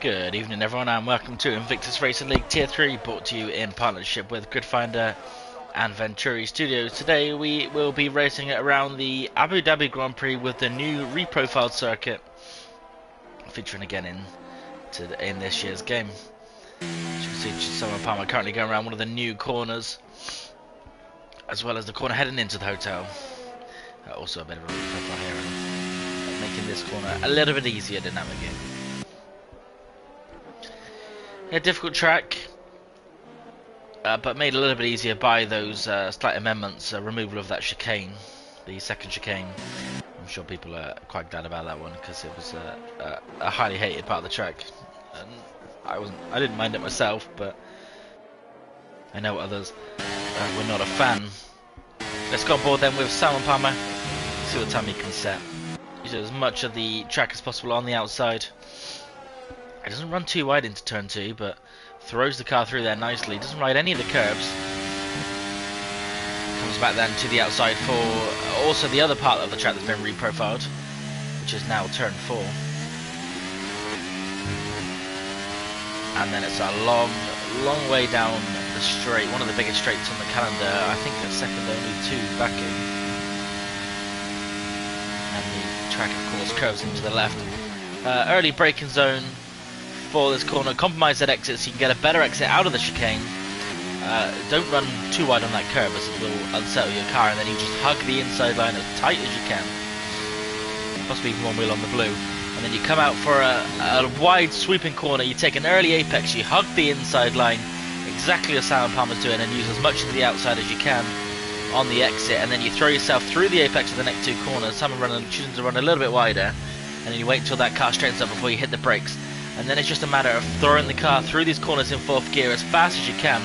Good evening everyone and welcome to Invictus Racing League Tier 3, brought to you in partnership with Gridfinder and Venturi Studios. Today we will be racing around the Abu Dhabi Grand Prix with the new reprofiled circuit, featuring again in this year's game. As you can see, Simon Palmer currently going around one of the new corners, as well as the corner heading into the hotel. Also a bit of a reprofile here, making this corner a little bit easier to navigate. A difficult track, but made a little bit easier by those slight amendments, removal of that chicane, the second chicane. I'm sure people are quite glad about that one because it was a highly hated part of the track. And I didn't mind it myself, but I know others were not a fan. Let's go on board then with Simon Palmer. See what time he can set. Use as much of the track as possible on the outside. It doesn't run too wide into turn 2, but throws the car through there nicely. Doesn't ride any of the curbs. Comes back then to the outside for also the other part of the track that's been reprofiled, which is now turn 4. And then it's a long way down the straight, one of the biggest straights on the calendar. I think the second only to backing. And the track, of course, curves into the left. Early braking zone for this corner. Compromise that exit so you can get a better exit out of the chicane. Don't run too wide on that curb as it will unsettle your car, and then you just hug the inside line as tight as you can. Possibly even one wheel on the blue. And then you come out for a wide sweeping corner. You take an early apex, you hug the inside line, exactly as Simon Palmer's doing, and use as much of the outside as you can on the exit, and then you throw yourself through the apex of the next two corners. Simon choosing to run a little bit wider, and then you wait until that car straightens up before you hit the brakes. And then it's just a matter of throwing the car through these corners in 4th gear as fast as you can.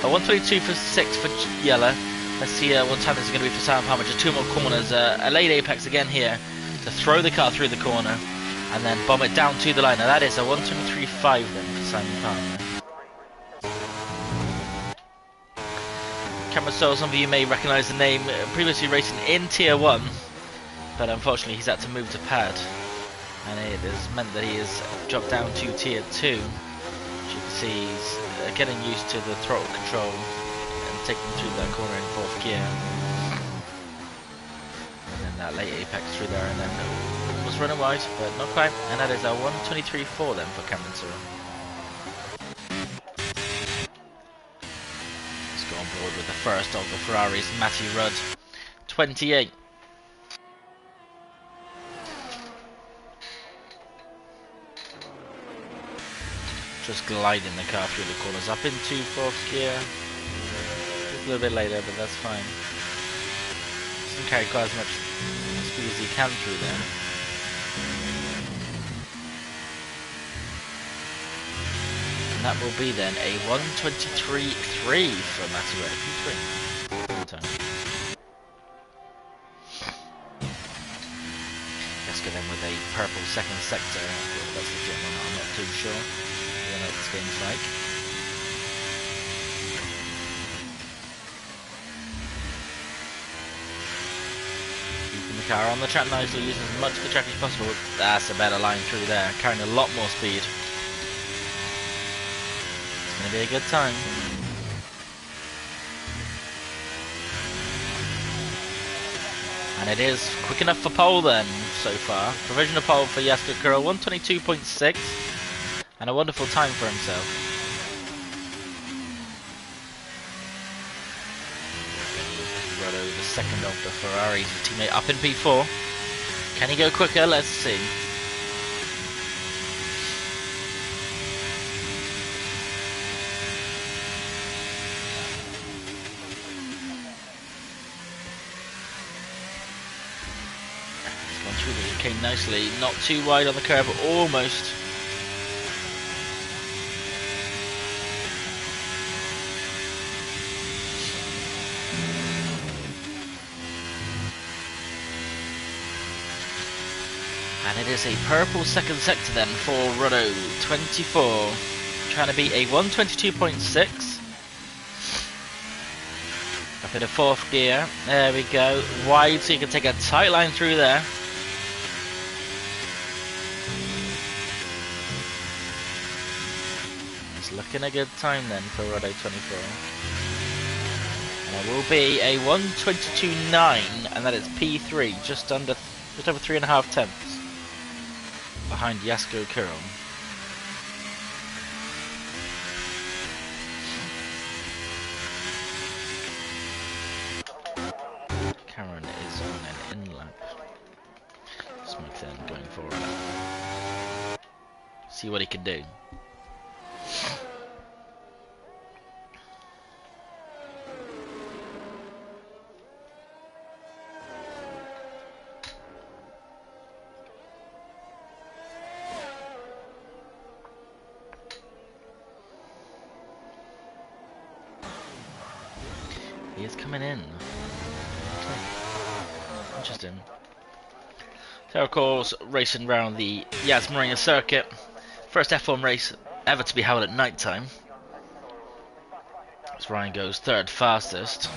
122 for 6 for Yella. Let's see what time this is going to be for Simon Palmer. Just 2 more corners. A late apex again here to throw the car through the corner and then bomb it down to the line. Now that is a 123.5 then for Simon Palmer. Cameron Stoll, some of you may recognise the name, previously racing in Tier 1, but unfortunately he's had to move to pad. And it has meant that he has dropped down to Tier 2. As you can see, he's getting used to the throttle control and taking through that corner in 4th gear. And then that late apex through there, and then almost running wide, but not quite. And that is a 123.4 then for Cameron Stoll. Let's go on board with the first of the Ferraris, Matty Rudd, 28. Just gliding the car through the corners up into 4th gear. Just a little bit later, but that's fine. Doesn't carry quite as much speed as he can through there. And that will be then a 123.3 for Matty Rudd. Let's go then with a purple second sector. That's legit or not, I'm not too sure. I don't know what this game's like. Keeping the car on the track nicely, using as much of the track as possible. That's a better line through there, carrying a lot more speed. It's going to be a good time. And it is quick enough for pole then, so far. Provisional pole for Jasko Kurl, 122.6. And a wonderful time for himself. Ruddo, the second of the Ferraris, teammate up in P4. Can he go quicker? Let's see. He's gone through the chicane nicely. Not too wide on the curb, but almost. And it is a purple second sector then for Ruddo, 24. Trying to beat a 122.6. Up in a 4th gear. There we go. Wide so you can take a tight line through there. It's looking a good time then for Rodo 24. And it will be a 1:22.9, and that is P3, just over 3.5 tenths behind Yasko Kuro. Cameron is on an in lap. Smoke then going for a lap. See what he can do. He is coming in. Interesting. So of course, racing around the Yas Marina circuit. First F1 race ever to be held at night time. As Ryan goes third fastest.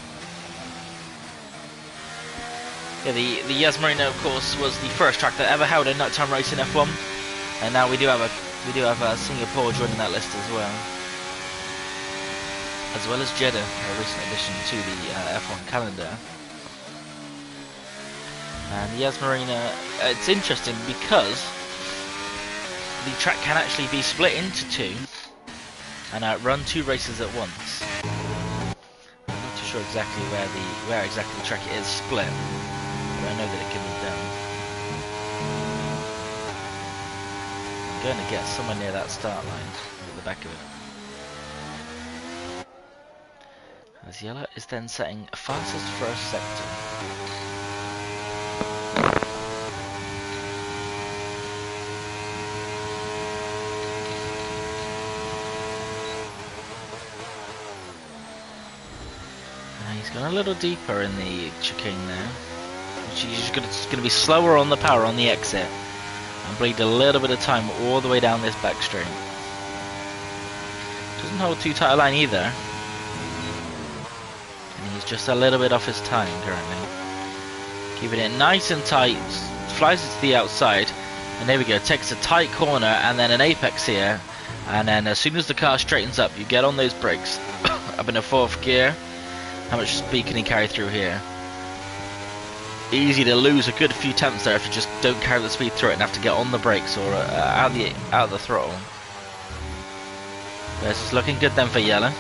Yeah, the Yas Marina, of course, was the first track that ever held a nighttime race in F1, and now we do have Singapore joining that list as well as Jeddah, a recent addition to the F1 calendar. And the Yas Marina, it's interesting because the track can actually be split into two and run two races at once. I'm not too sure exactly where exactly the track is split, but I know that it can be done. I'm going to get somewhere near that start line at the back of it. As Yellow is then setting fastest first sector. He's gone a little deeper in the chicane there. He's going to be slower on the power on the exit and bleed a little bit of time all the way down this back straight. Doesn't hold too tight a line either. And he's just a little bit off his time currently. Keeping it nice and tight, flies it to the outside, and there we go, takes a tight corner and then an apex here. And then as soon as the car straightens up, you get on those brakes, up in the fourth gear. How much speed can he carry through here? Easy to lose a good few tenths there if you just don't carry the speed through it and have to get on the brakes or out of the throttle. This is looking good then for Yellow,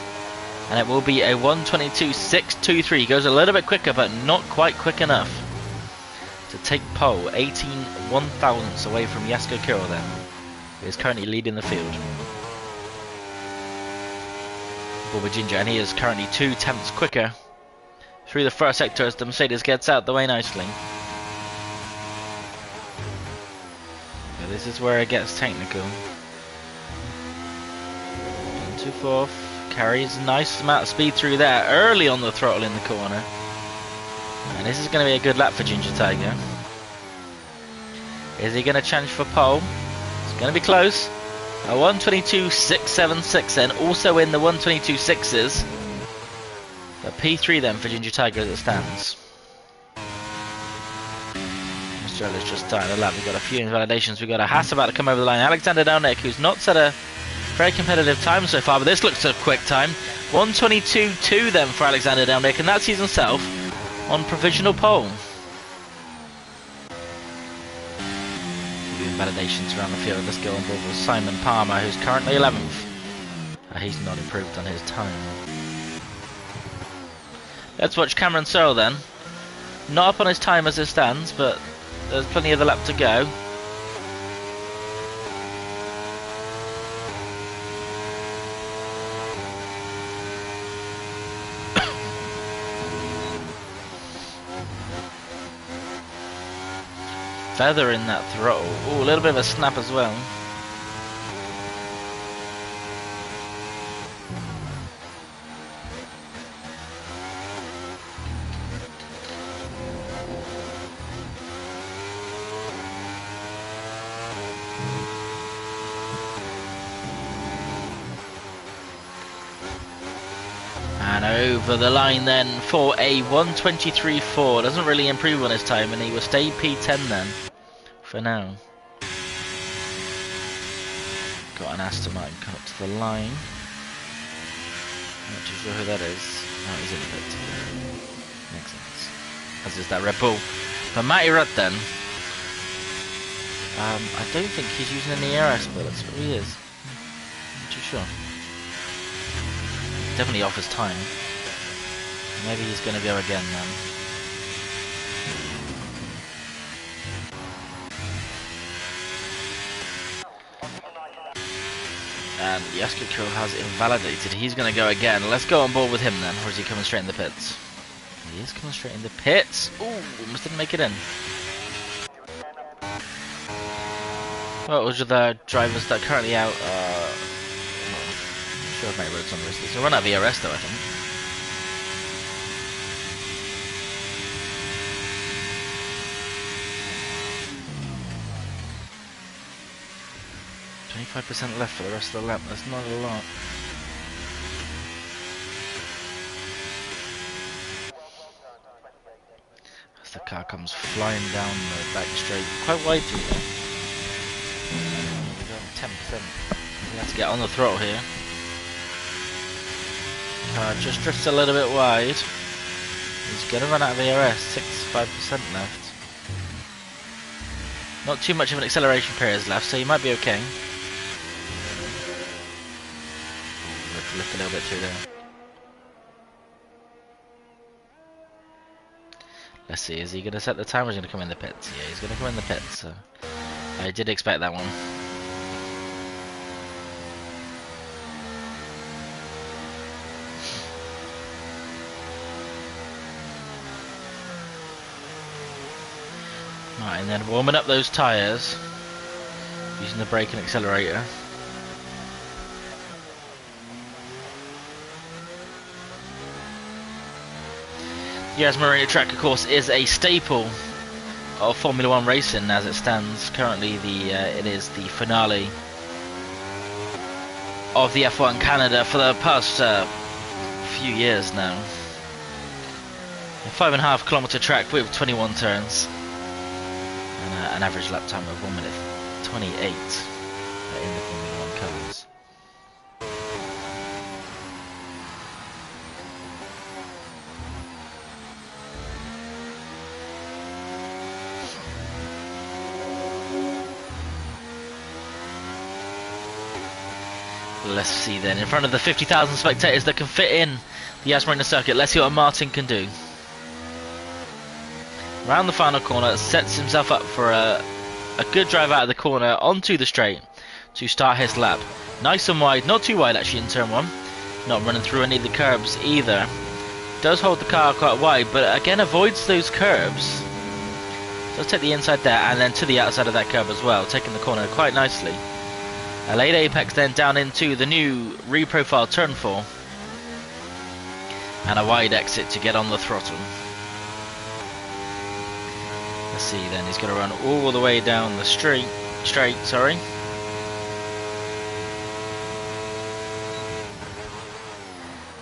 and it will be a 1:22.623. Goes a little bit quicker, but not quite quick enough to take pole. 18 1/1000ths away from Yasko Kuro then. He is currently leading the field. Bubba Ginger, and he is currently 2 tenths quicker through the first sector as the Mercedes gets out the way nicely. But this is where it gets technical. Into fourth, carries a nice amount of speed through there, early on the throttle in the corner. And this is going to be a good lap for Ginger Tiger. Is he going to challenge for pole? It's going to be close. A 1:22.676 then, also in the 1:22.6s. But P3 then for Ginger Tiger as it stands. Australia's just starting the lap. We've got a few invalidations. We've got a Haas about to come over the line. Alexander Delnick, who's not set a very competitive time so far, but this looks a quick time. 1:22.2 then for Alexander Delnick, and that sees himself on provisional pole. Validations around the field. Let's go on board with Simon Palmer, who's currently 11th. He's not improved on his time. Let's watch Cameron Searle then. Not up on his time as it stands, but there's plenty of the lap to go. Feather in that throttle. Ooh, a little bit of a snap as well. And over the line then for a 1:23.4. Doesn't really improve on his time, and he will stay P10 then for now. Got an Aston Martin come up to the line. Not too sure who that is. No, he's in the pit. Makes sense. As is that Red Bull. But Matty Rudd then. I don't think he's using any ARS bullets, but he is. Not too sure. Definitely off his time. Maybe he's going to go again then. And Yaskiko has invalidated. He's going to go again. Let's go on board with him then. Or is he coming straight in the pits? He is coming straight in the pits. Ooh, almost didn't make it in. Well, those are the drivers that are currently out. I'm not sure if my road's on the list. So run out of ERS though, I think. %5 left for the rest of the lap. That's not a lot. As the car comes flying down the back straight, quite wide too though. 10%. He has to get on the throttle here. Car just drifts a little bit wide. He's gonna run out of ERS. 5% left. Not too much of an acceleration period left, so you might be okay. Lift a little bit through there. Let's see, is he going to set the time or is he going to come in the pits? Yeah, he's going to come in the pits, so I did expect that one. Right, and then warming up those tyres using the brake and accelerator. Yas Marina track, of course, is a staple of Formula 1 racing as it stands. Currently, it is the finale of the F1 Canada for the past few years now. A 5.5 kilometre track with 21 turns and an average lap time of 1 minute 28 in the Formula 1 cars. Let's see then, in front of the 50,000 spectators that can fit in the Yas Marina circuit, let's see what Martin can do. Round the final corner, sets himself up for a good drive out of the corner onto the straight to start his lap. Nice and wide, not too wide actually in turn 1. Not running through any of the curbs either. Does hold the car quite wide, but again avoids those curbs. Does take the inside there and then to the outside of that curb as well, taking the corner quite nicely. A late apex then down into the new reprofiled turn 4. And a wide exit to get on the throttle. Let's see then, he's going to run all the way down the straight, sorry.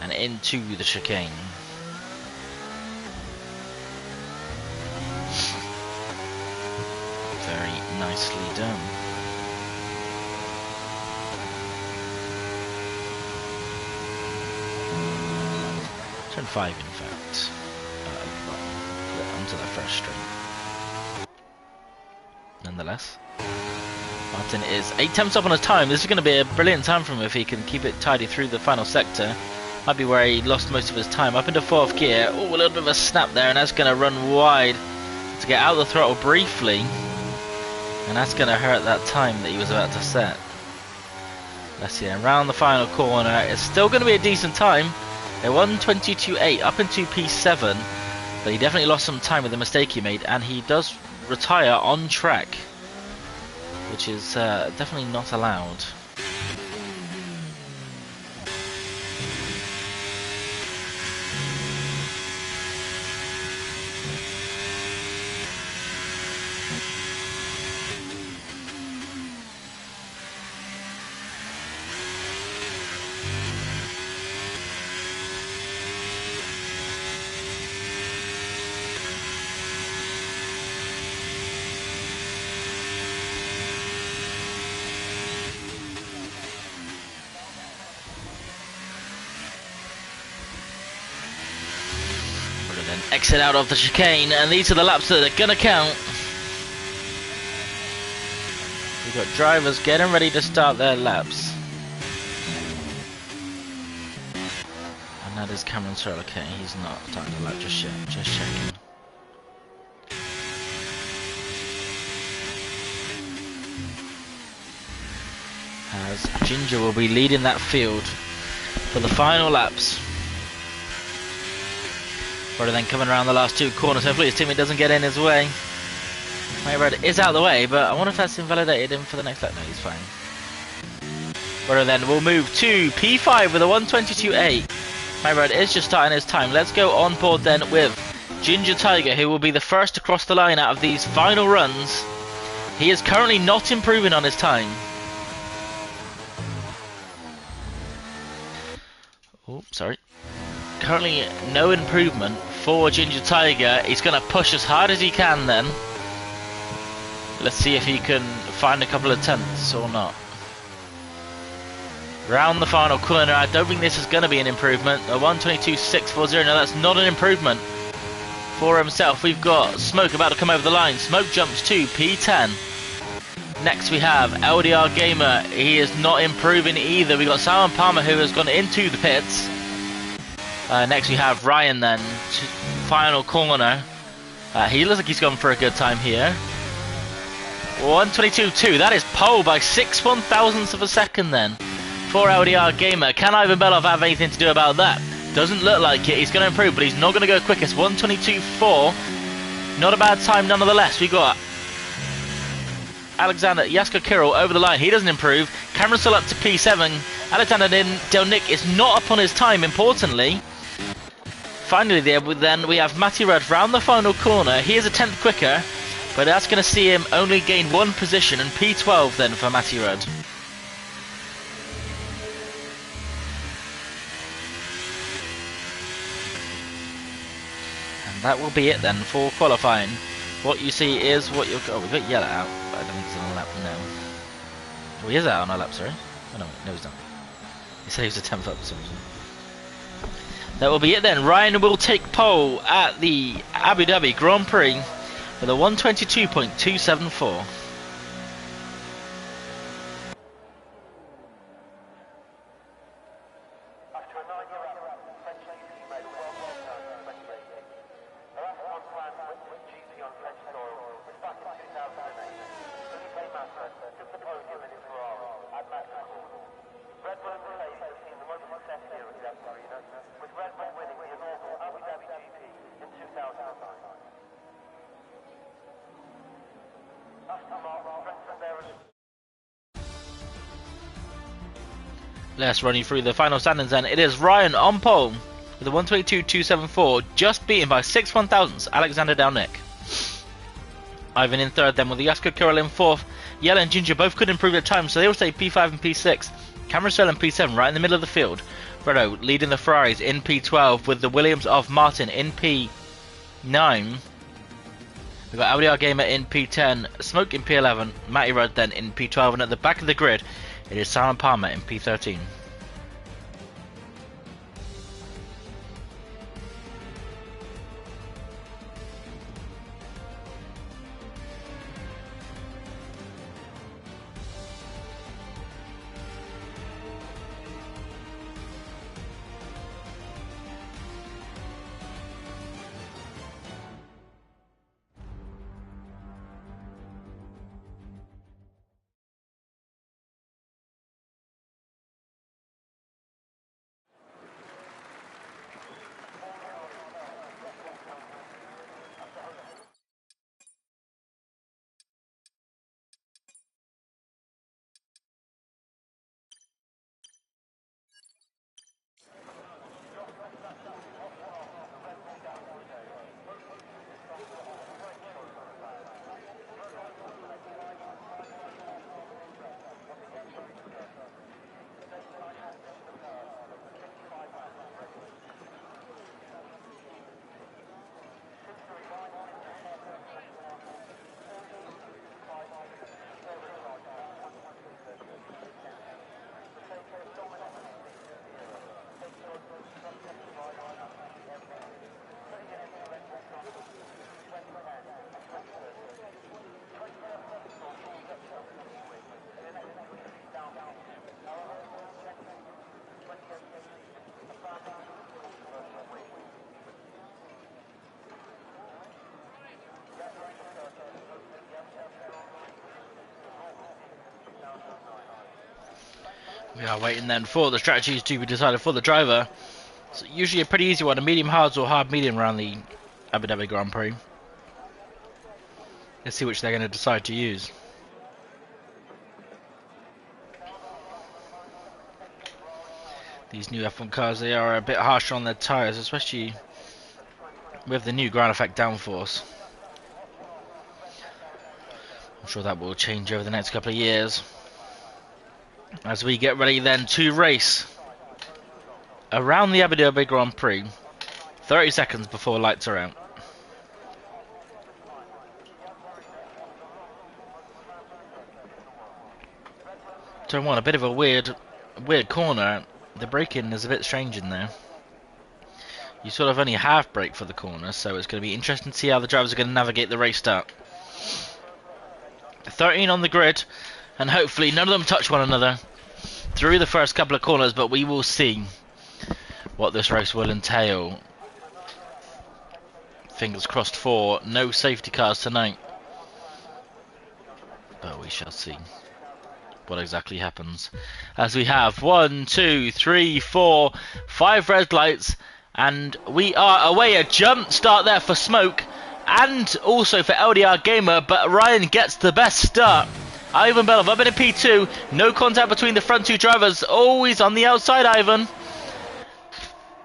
And into the chicane. Very nicely done. Turn 5 in fact, onto that first straight. Nonetheless, Martin is 8 tenths up on his time. This is going to be a brilliant time for him if he can keep it tidy through the final sector. Might be where he lost most of his time. Up into 4th gear, oh, a little bit of a snap there, and that's going to run wide to get out of the throttle briefly. And that's going to hurt that time that he was about to set. Let's see, around the final corner, it's still going to be a decent time. A 1:22.8 up into P7, but he definitely lost some time with the mistake he made, and he does retire on track, which is definitely not allowed. exit out of the chicane, and these are the laps that are gonna count. We've got drivers getting ready to start their laps. And that is Cameron Searle. Okay, he's not starting the lap just yet, just checking. As Ginger will be leading that field for the final laps. Rather than coming around the last two corners, hopefully his teammate doesn't get in his way. Mayred is out of the way, but I wonder if that's invalidated him for the next lap. No, he's fine. Rather then we'll move to P5 with a 1:22.8. Mayred is just starting his time. Let's go on board then with Ginger Tiger, who will be the first to cross the line out of these final runs. He is currently not improving on his time. Oh, sorry. Currently no improvement for Ginger Tiger. He's going to push as hard as he can then. Let's see if he can find a couple of tenths or not. Round the final corner, I don't think this is going to be an improvement. A 1:22.640, no, that's not an improvement for himself. We've got Smoke about to come over the line. Smoke jumps to P10. Next we have LDR Gamer. He is not improving either. We've got Simon Palmer who has gone into the pits. Next we have Ryan then. Final corner. He looks like he's gone for a good time here. 1:22.2. That is pole by 6/1000ths of a second then for LDR Gamer. Can Ivan Belov have anything to do about that? Doesn't look like it. He's going to improve, but he's not going to go quickest. 1:22.4. Not a bad time nonetheless. We got Alexander Jasko Kirill over the line. He doesn't improve. Cameron still up to P7. Alexander Delnick is not up on his time, importantly. Finally there, then we have Matty Rudd round the final corner. He is a tenth quicker, but that's going to see him only gain one position, and P12 then for Matty Rudd. And that will be it then for qualifying. What you see is what you'll... Oh, we've got Yellow out, but I don't think he's on a lap now. Oh, he is out on a lap, sorry. Oh, no, he's not. He said he was a 10th up for some reason. That will be it then. Ryan will take pole at the Abu Dhabi Grand Prix with a 1:22.274. Let's run you through the final standings then. It is Ryan on pole with a 1:22.274, just beaten by 6/1000ths Alexander Delnick. Ivan in third then with Jasko Kirill in fourth. Yellow and Ginger both could improve their time, so they will stay P5 and P6. Cameron Searle in P7 right in the middle of the field. Renault leading the Ferraris in P12 with the Williams of Martin in P9. We've got LDR Gamer in P10, Smoke in P11, Matty Rudd then in P12, and at the back of the grid it is Simon Palmer in P13. We are waiting then for the strategies to be decided for the driver. It's usually a pretty easy one, a medium hards or hard medium around the Abu Dhabi Grand Prix. Let's see which they're going to decide to use. These new F1 cars, they are a bit harsher on their tyres, especially with the new ground effect downforce. I'm sure that will change over the next couple of years. As we get ready then to race around the Abu Dhabi Grand Prix, 30 seconds before lights are out. Turn 1, a bit of a weird corner. The braking is a bit strange in there. You sort of only half brake for the corner, so it's going to be interesting to see how the drivers are going to navigate the race start. 13 on the grid, and hopefully none of them touch one another through the first couple of corners, but we will see what this race will entail. Fingers crossed for no safety cars tonight, but we shall see what exactly happens. As we have 1, 2, 3, 4, 5 red lights, and we are away. A jump start there for Smoke and also for LDR Gamer, but Ryan gets the best start. Ivan Belov up in a P2, no contact between the front two drivers, always on the outside, Ivan.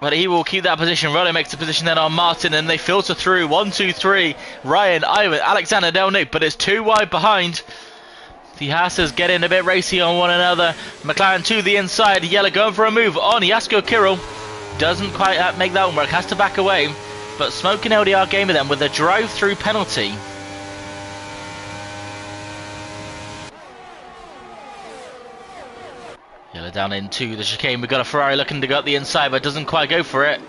But he will keep that position. Rollo makes the position then on Martin, and they filter through 1, 2, 3. Ryan, Ivan, Alexander, Del Nick, but it's too wide behind. The Haasers get in a bit racy on one another. McLaren to the inside. Yellow going for a move on Jasko Kirill. Doesn't quite make that one work. Has to back away. But Smoke and LDR Gamer then with a drive-through penalty. Yellow down into the chicane. We've got a Ferrari looking to go up the inside, but doesn't quite go for it.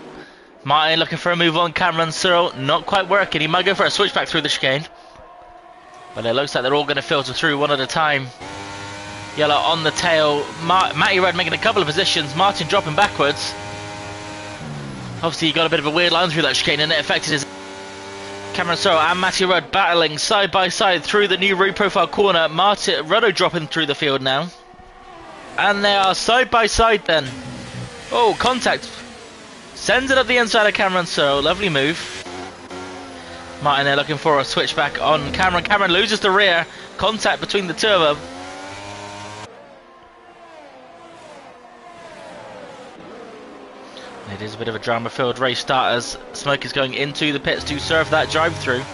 Martin looking for a move on Cameron Searle. Not quite working. He might go for a switchback through the chicane. But it looks like they're all going to filter through one at a time. Yellow on the tail. Matty Red making a couple of positions. Martin dropping backwards. Obviously, he got a bit of a weird line through that chicane, and it affected his... Cameron Searle and Matty Red battling side by side through the new reprofile corner. Martin Ruddo dropping through the field now. And they are side by side then. Oh, contact. Sends it up the inside of Cameron Searle. Lovely move. Martin there looking for a switchback on Cameron. Cameron loses the rear. Contact between the two of them. It is a bit of a drama-filled race start as Smoke is going into the pits to serve that drive-through.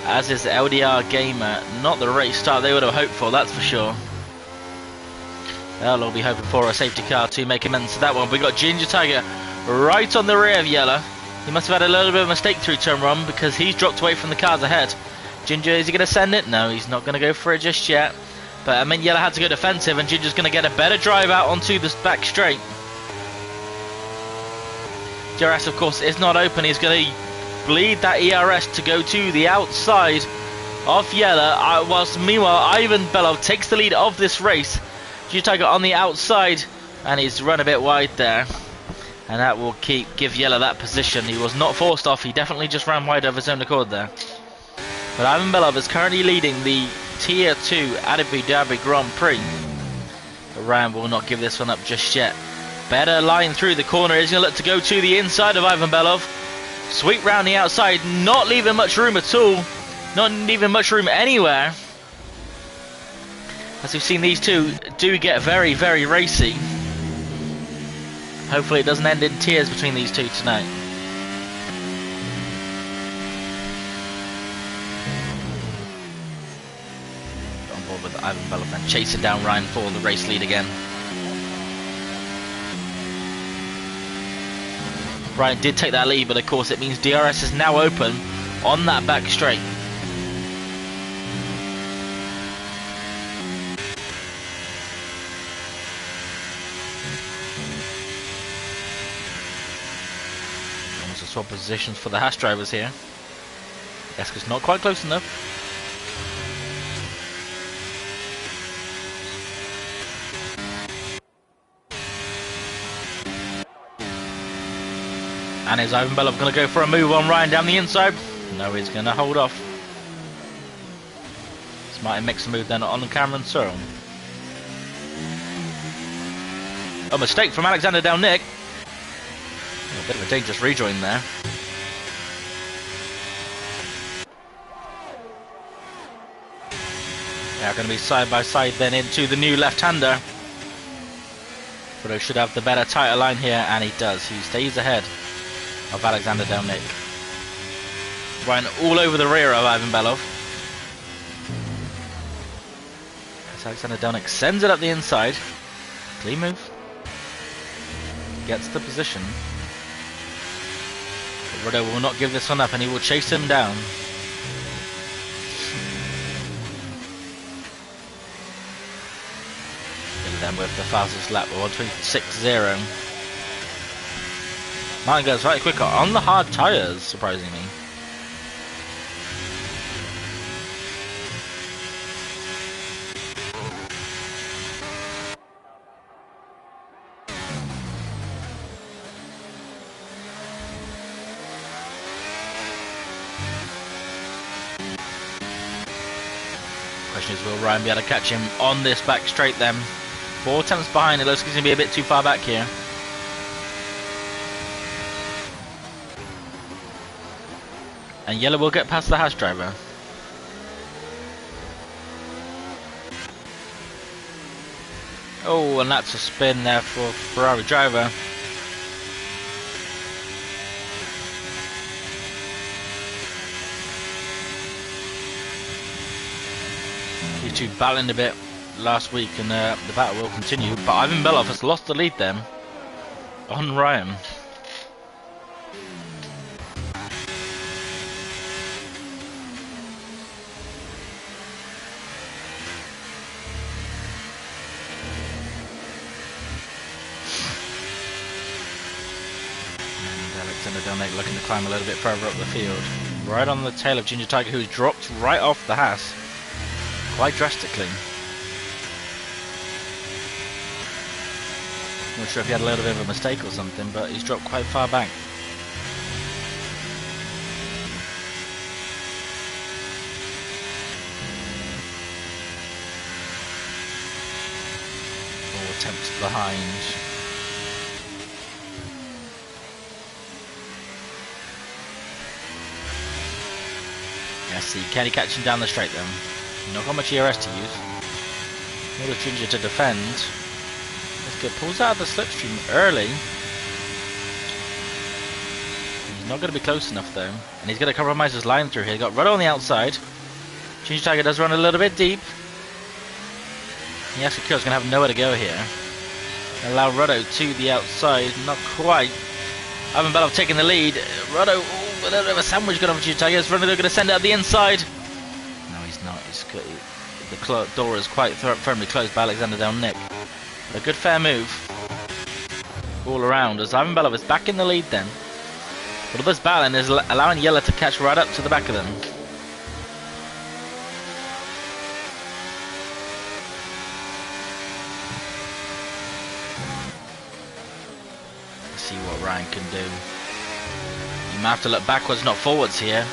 As is LDR Gamer. Not the race start they would have hoped for, that's for sure. They'll all be hoping for a safety car to make amends to that one. We've got Ginger Tiger right on the rear of Yellow. He must have had a little bit of a mistake through turn 1 because he's dropped away from the cars ahead. Ginger, is he going to send it? No, he's not going to go for it just yet. But I mean, Yellow had to go defensive, and Ginger's going to get a better drive out onto the back straight. DRS, of course, is not open. He's going to bleed that ERS to go to the outside of Yellow. Whilst meanwhile, Ivan Belov takes the lead of this race. Ginger Tiger on the outside, and he's run a bit wide there. And that will give Yellow that position. He was not forced off, he definitely just ran wide of his own accord there. But Ivan Belov is currently leading the Tier 2 Abu Dhabi Grand Prix. But Ryan will not give this one up just yet. Better line through the corner. He's going to look to go to the inside of Ivan Belov. Sweep round the outside, not leaving much room at all. Not leaving much room anywhere. As we've seen, these two do get very, very racy. Hopefully it doesn't end in tears between these two tonight. On board with Ivan Belov and chasing down Ryan for the race lead again. Ryan did take that lead, but of course it means DRS is now open on that back straight. Swap positions for the Haas drivers here. Eska's not quite close enough. And is Ivan Belov going to go for a move on Ryan down the inside? No, he's going to hold off. Martin makes a move then on Cameron Searle. A mistake from Alexander Del Nick. A bit of a dangerous rejoin there. They are going to be side by side then into the new left-hander. Frodo should have the better, tighter line here, and he does. He stays ahead of Alexander Del Nick. Ryan all over the rear of Ivan Belov. As Alexander Del Nick sends it up the inside. Clean move. Gets the position. But Frodo will not give this one up, and he will chase him down. Then with the fastest lap, 1:26.0. Martin goes slightly quicker on the hard tyres, surprisingly. Question is, will Ryan be able to catch him on this back straight then? 4 tenths behind, it looks like he's going to be a bit too far back here. And yellow will get past the Haas driver. Oh, and that's a spin there for Ferrari driver. These two battling a bit last week, and the battle will continue, but Ivan Belov has lost the lead then on Ryan. And Alexander Del Nick looking to climb a little bit further up the field, right on the tail of Ginger Tiger, who's dropped right off the Haas quite drastically. Not sure if he had a little bit of a mistake or something, but he's dropped quite far back. Four attempts behind. Yes, see, can he catch him down the straight then? Not got much ERS to use. What a Ginger to defend. That's good. Pulls out of the slipstream early. He's not going to be close enough though. And he's going to compromise his line through here. Got Rudder on the outside. Ginger Tiger does run a little bit deep. Yes, Akira's going to have nowhere to go here. Allow Rudder to the outside. Not quite. Ivan Belov taking the lead. Rudder, a little bit of a sandwich going on for Ginger Tiger. Rudder going to send it up the inside. No, he's not. The door is quite firmly closed by Alexander Del Nick. A good fair move all around as Ivan Belov is back in the lead then. But all this battling is allowing Yellow to catch right up to the back of them. Let's see what Ryan can do. You might have to look backwards, not forwards here.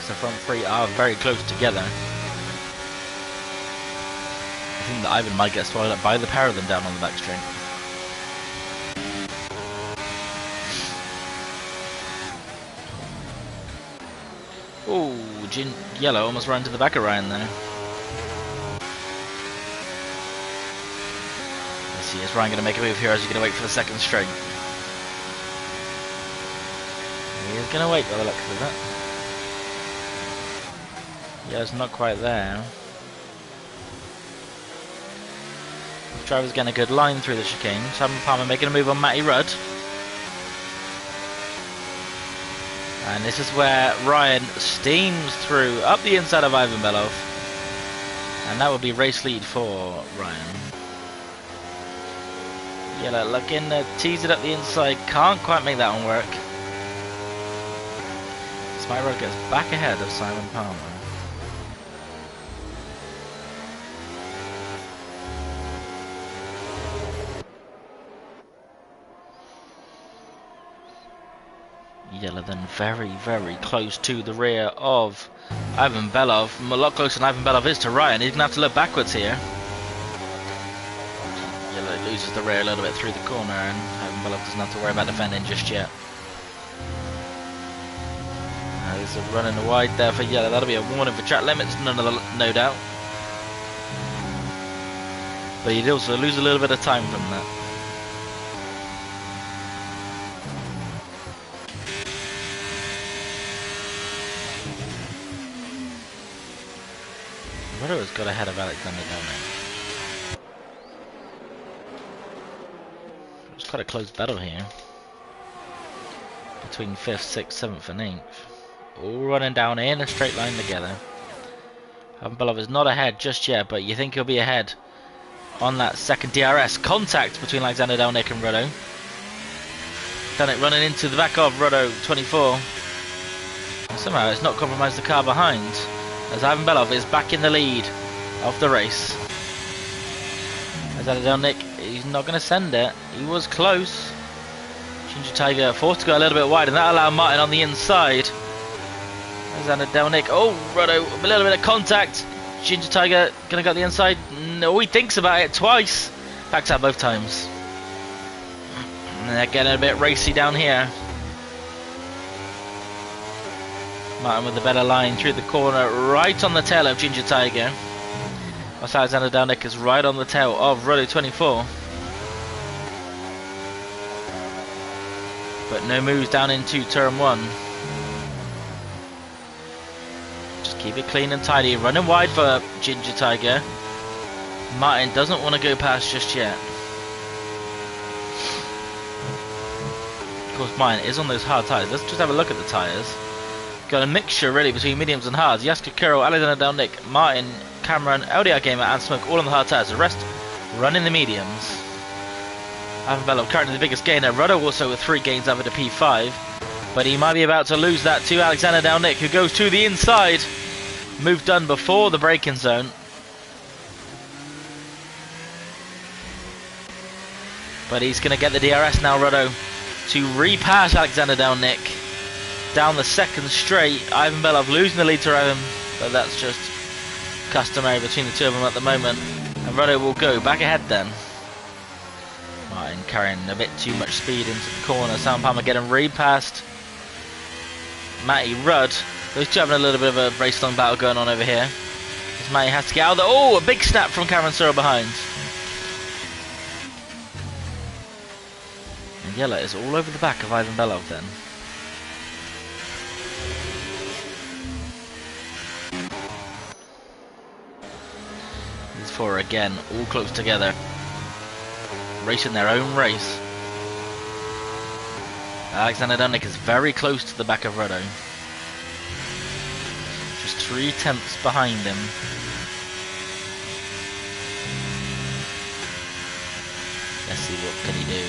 The front three are very close together. I think that Ivan might get swallowed up by the pair of them down on the back straight. Oh, Yellow almost ran to the back of Ryan there. Let's see, is Ryan going to make a move here, or is he going to wait for the second straight? He is going to wait by the looks of it. Yeah, it's not quite there. The driver's getting a good line through the chicane. Simon Palmer making a move on Matty Rudd. And this is where Ryan steams through up the inside of Ivan Belov. And that will be race lead for Ryan. Yellow looking to tease it up the inside. Can't quite make that one work. Matty Rudd gets back ahead of Simon Palmer. Yellow then very, very close to the rear of Ivan Belov. A lot closer than Ivan Belov is to Ryan. He's going to have to look backwards here. Yellow loses the rear a little bit through the corner, and Ivan Belov doesn't have to worry about defending just yet. There's a run in the wide there for Yellow. That'll be a warning for track limits, no doubt. But he'd also lose a little bit of time from that. Ruddo has got ahead of Alexander Delnick. It's quite a close battle here between 5th, 6th, 7th and 8th. All running down in a straight line together. Ivan Belov is not ahead just yet, but you think he'll be ahead on that second DRS. Contact between Alexander Delnick and Ruddo. Delnick running into the back of Ruddo 24. And somehow it's not compromised the car behind, as Ivan Belov is back in the lead of the race. Alexander Delnick, he's not going to send it. He was close. Ginger Tiger forced to go a little bit wide, and that allowed Martin on the inside. Alexander Delnick, oh, Ruddo, a little bit of contact. Ginger Tiger gonna go the inside. No, he thinks about it twice. Backs out both times. And they're getting a bit racy down here. Martin with the better line through the corner, right on the tail of Ginger Tiger. Whilst Alexander Delnick is right on the tail of Ruddo 24. But no moves down into turn 1. Keep it clean and tidy. Running wide for Ginger Tiger. Martin doesn't want to go past just yet. Of course, Martin is on those hard tyres. Let's just have a look at the tyres. Got a mixture really between mediums and hards. Jaska Kuro, Alexander Delnick, Martin, Cameron, LDR Gamer and Smoke all on the hard tyres. The rest running the mediums. Ivan Belov currently the biggest gainer. Ruddo also with 3 gains over the P5. But he might be about to lose that to Alexander Delnick, who goes to the inside. Move done before the braking zone. But he's going to get the DRS now, Ruddo, to repass Alexander Delnick down the second straight. Ivan Belov losing the lead to Ivan, but that's just customary between the two of them at the moment. And Ruddo will go back ahead then. Martin carrying a bit too much speed into the corner. Sam Palmer getting repassed. Matty Rudd. Those two having a little bit of a race-long battle going on over here. As Matty has to get out of the... Oh, a big snap from Cameron Searle behind. And Yellow is all over the back of Ivan Belov then. These four are again all close together. Racing their own race. Alexander Delnick is very close to the back of Ruddo. Just 3/10 behind him. Let's see, what can he do?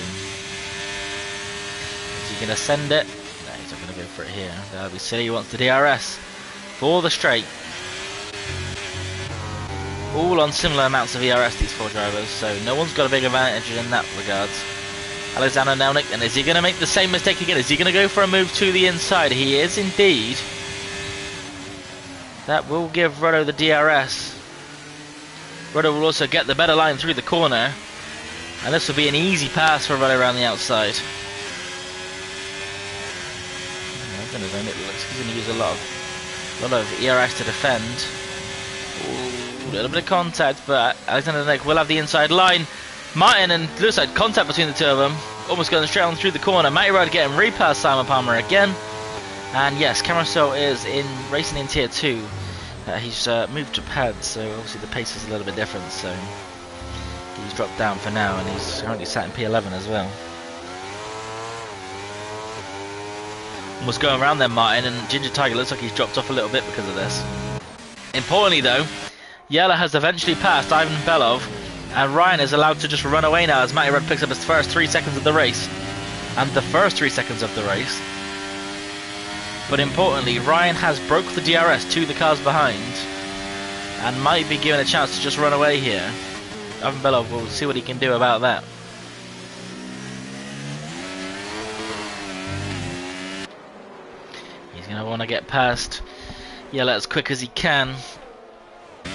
Is he going to send it? No, he's not going to go for it here. That'll be silly. He wants the DRS for the straight. All on similar amounts of ERS, these four drivers, so no one's got a big advantage in that regards. Alexander Delnick, and is he going to make the same mistake again? Is he going to go for a move to the inside? He is indeed. That will give Ruddo the DRS. Ruddo will also get the better line through the corner, and this will be an easy pass for Ruddo around the outside. It looks like he's going to use a lot of ERS to defend. Ooh, a little bit of contact, but Alexander Delnick will have the inside line. Martin and looks like contact between the two of them. Almost going straight on through the corner. Matty Rudd getting repassed Simon Palmer again. And yes, Cameron Searle is racing in tier 2. He's moved to pads, so obviously the pace is a little bit different. So he's dropped down for now, and he's currently sat in P11 as well. Almost going around there, Martin, and Ginger Tiger looks like he's dropped off a little bit because of this. Importantly though, Yella has eventually passed Ivan Belov, and Ryan is allowed to just run away now as Matty Rudd picks up his first 3 seconds of the race. And the first 3 seconds of the race. But importantly, Ryan has broke the DRS to the cars behind, and might be given a chance to just run away here. Ivan Belov will see what he can do about that. I want to get past Yellow as quick as he can,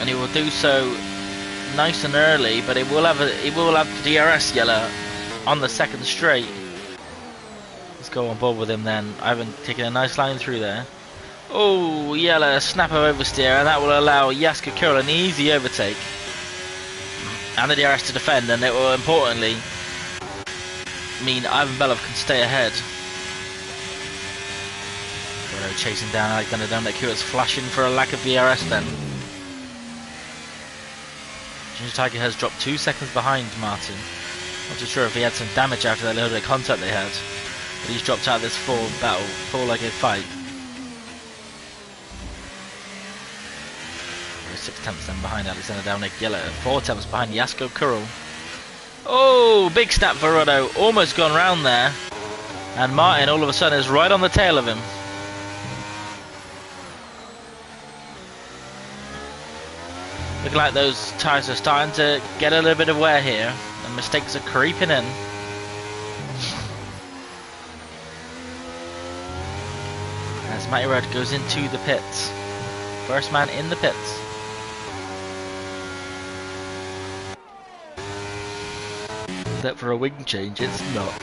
and he will do so nice and early. But he will have the DRS Yellow on the second straight. Let's go on board with him then. Ivan taking a nice line through there. Oh, Yellow, snap of oversteer, and that will allow Jasko Kirill an easy overtake. And the DRS to defend, and it will importantly mean Ivan Belov can stay ahead. Rodo chasing down Alexander Dominic, who is flashing for a lack of DRS then. Ginger Tiger has dropped 2 seconds behind Martin. Not too sure if he had some damage after that little bit of contact they had, but he's dropped out of this four-legged fight. 6 tenths then behind Alexander Dominic. Yellow 4 tenths behind Jasko Kirill. Oh, big snap for Rodo, almost gone round there, and Martin all of a sudden is right on the tail of him. Looking like those tyres are starting to get a little bit of wear here, and mistakes are creeping in. As Matty Rudd goes into the pits. First man in the pits. That for a wing change, it's not.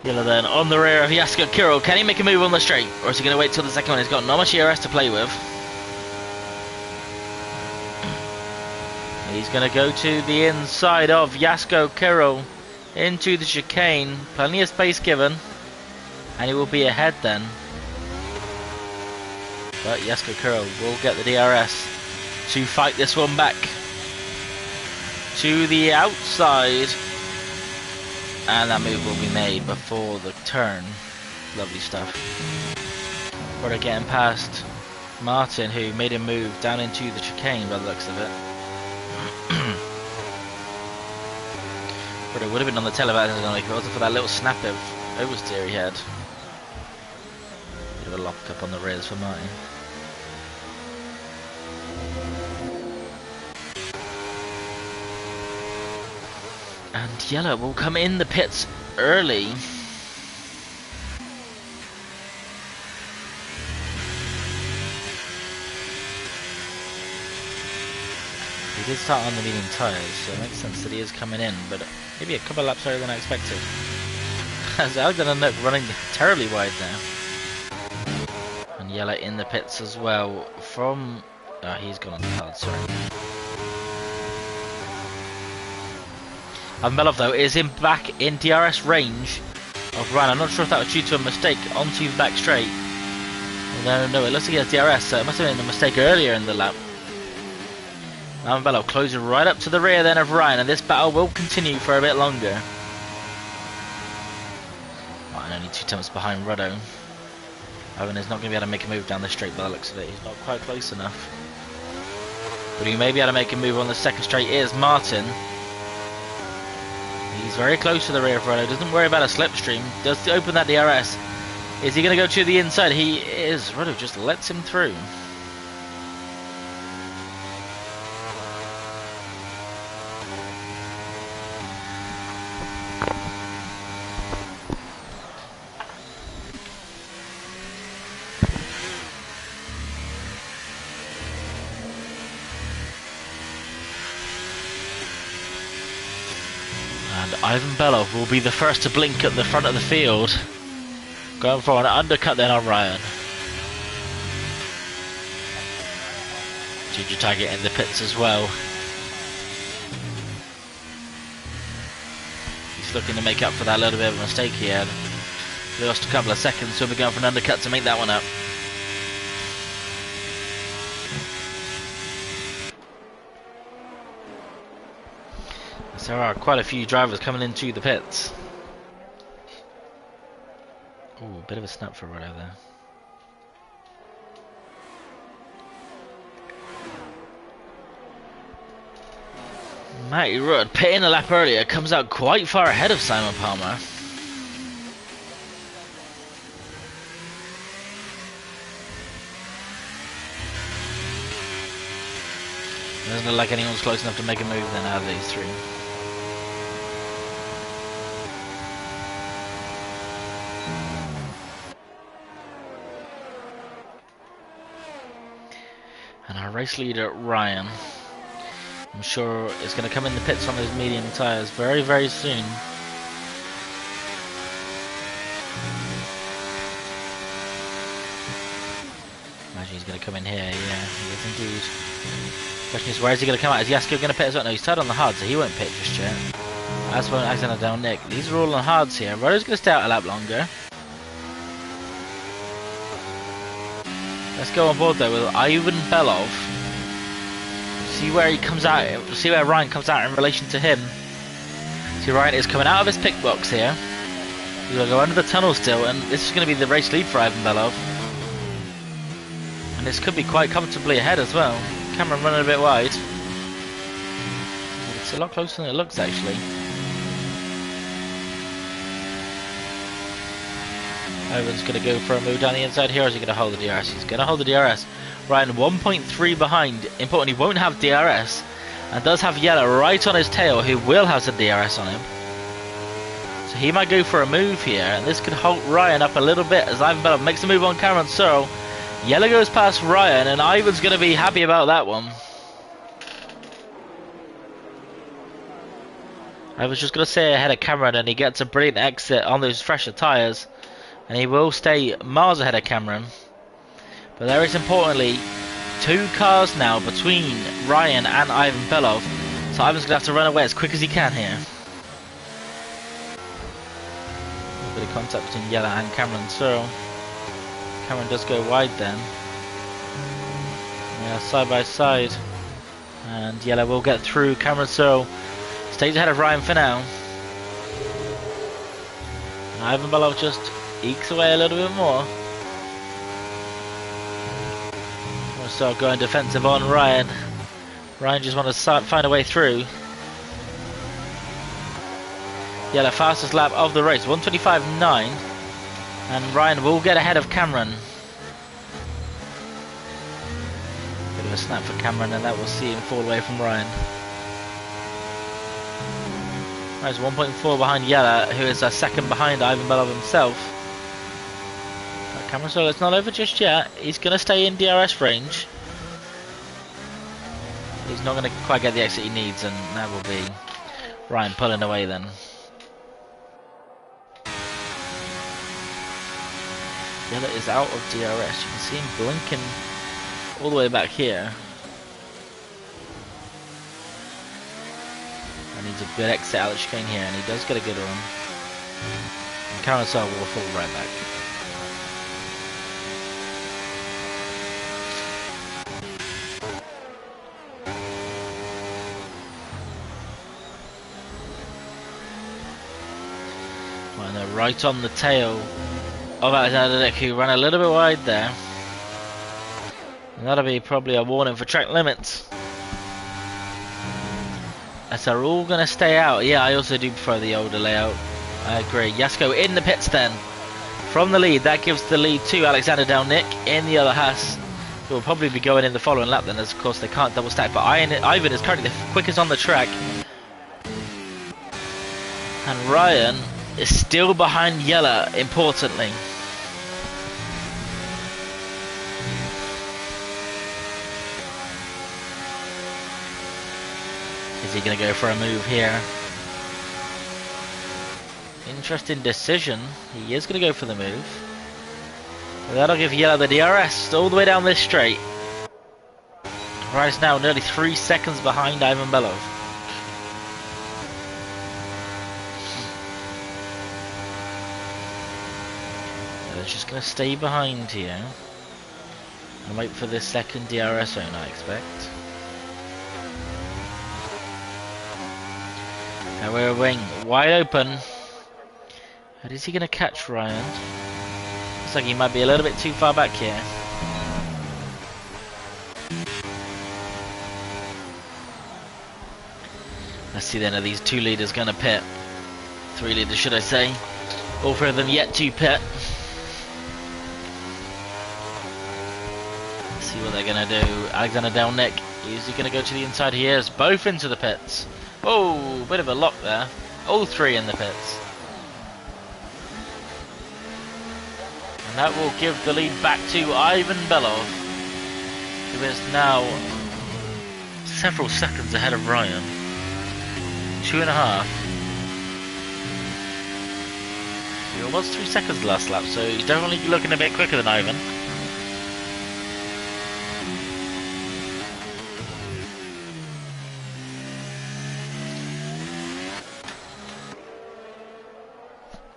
Yellow then on the rear of Jasko Kirill. Can he make a move on the straight, or is he going to wait till the second one? He's got not much ERS to play with. He's going to go to the inside of Jasko Kirill into the chicane. Plenty of space given, and he will be ahead then. But Jasko Kirill will get the DRS to fight this one back. To the outside, and that move will be made before the turn. Lovely stuff. We're getting past Martin, who made a move down into the chicane by the looks of it. But it would have been on the tail of Alexander if it wasn't for that little snap of oversteer he had. Bit of a lock up on the rears for Martin. And Yellow will come in the pits early. He did start on the medium tyres, so it makes sense that he is coming in, but maybe a couple of laps earlier than I expected. As Alexander running terribly wide now. And Yellow in the pits as well from... Oh, he's gone on the hard, sorry. Belov though is back in DRS range of Ryan. I'm not sure if that was due to a mistake onto the back straight. No, it looks like he has DRS, so it must have been a mistake earlier in the lap. Belov closing right up to the rear then of Ryan, and this battle will continue for a bit longer. Ryan only 2 tenths behind Ruddo. Owen is not going to be able to make a move down the straight by the looks of it. He's not quite close enough. But he may be able to make a move on the second straight is Martin. He's very close to the rear of Ruddo. Doesn't worry about a slipstream. Does open that DRS. Is he going to go to the inside? He is. Ruddo just lets him through. Ivan Belov will be the first to blink at the front of the field. Going for an undercut then on Ryan. Ginger Tiger in the pits as well. He's looking to make up for that little bit of a mistake he had. He lost a couple of seconds, so we're going for an undercut to make that one up. There are quite a few drivers coming into the pits. Ooh, a bit of a snap for Ruddo there. Matty Rudd, pitting a lap earlier, comes out quite far ahead of Simon Palmer. It doesn't look like anyone's close enough to make a move then out of these three. Race leader Ryan. I'm sure is going to come in the pits on those medium tyres very, very soon. Imagine he's going to come in here. Yeah, he is indeed. Question is, where is he going to come out? Is Yasko going to pit as well? No, he's tied on the hards, so he won't pit just yet. As for Alexander down Nick, these are all on hards here. Rodo's going to stay out a lap longer. Let's go on board though with Ivan Belov. See where he comes out. See where Ryan comes out in relation to him. See, Ryan is coming out of his pick box here. He's going to go under the tunnel still, and this is going to be the race lead for Ivan Belov. And this could be quite comfortably ahead as well. Camera running a bit wide. It's a lot closer than it looks actually. Ivan's going to go for a move down the inside here, or is he going to hold the DRS? He's going to hold the DRS. Ryan 1.3 behind. Importantly, won't have DRS, and does have Yellow right on his tail, who will have some DRS on him. So he might go for a move here, and this could halt Ryan up a little bit as Ivan Belov makes a move on Cameron Searle. Yellow goes past Ryan, and Ivan's going to be happy about that one. I was just going to say ahead of Cameron, and he gets a brilliant exit on those fresher tyres. And he will stay miles ahead of Cameron. But there is importantly 2 cars now between Ryan and Ivan Belov. So Ivan's going to have to run away as quick as he can here. A bit of contact between Yellow and Cameron Searle. Cameron does go wide then. Yeah, side by side. And Yellow will get through. Cameron Searle stays ahead of Ryan for now. And Ivan Belov just ekes away a little bit more. We'll start going defensive on Ryan. Ryan just wants to find a way through. Yeah, the fastest lap of the race, 1:25.9, and Ryan will get ahead of Cameron. Bit of a snap for Cameron, and that will see him fall away from Ryan. Ryan's 1.4 behind Yella, who is a second behind Ivan Belov himself. Cameron Searle, it's not over just yet. He's going to stay in DRS range. He's not going to quite get the exit he needs, and that will be Ryan pulling away then. Yellow is out of DRS. You can see him blinking all the way back here. And needs a good exit out of the chicane here, and he does get a good one. And Cameron Searle will fall right back. And they're right on the tail of Alexander Nick, who ran a little bit wide there. And that'll be probably a warning for track limits. As they're all going to stay out. Yeah, I also do prefer the older layout. I agree. Yasko in the pits then. From the lead, that gives the lead to Alexander Nick in the other Haas. Who will probably be going in the following lap then, as of course they can't double stack. But Ivan is currently the quickest on the track. And Ryan is still behind Yella, importantly. Is he going to go for a move here? Interesting decision. He is going to go for the move. That'll give Yella the DRS all the way down this straight. Right now nearly 3 seconds behind Ivan Belov. Just going to stay behind here and wait for this second DRS zone, I expect. Now we're a wing wide open. And is he going to catch Ryan? Looks like he might be a little bit too far back here. Let's see then, are these 2 leaders going to pit? 3 leaders should I say. All 3 of them yet to pit. See what they're going to do. Alexander Nick, is he going to go to the inside? He is. Both into the pits. Oh, bit of a lock there. All 3 in the pits. And that will give the lead back to Ivan Belov. So it's now several seconds ahead of Ryan. 2.5. It was 3 seconds the last lap, so he's definitely looking a bit quicker than Ivan.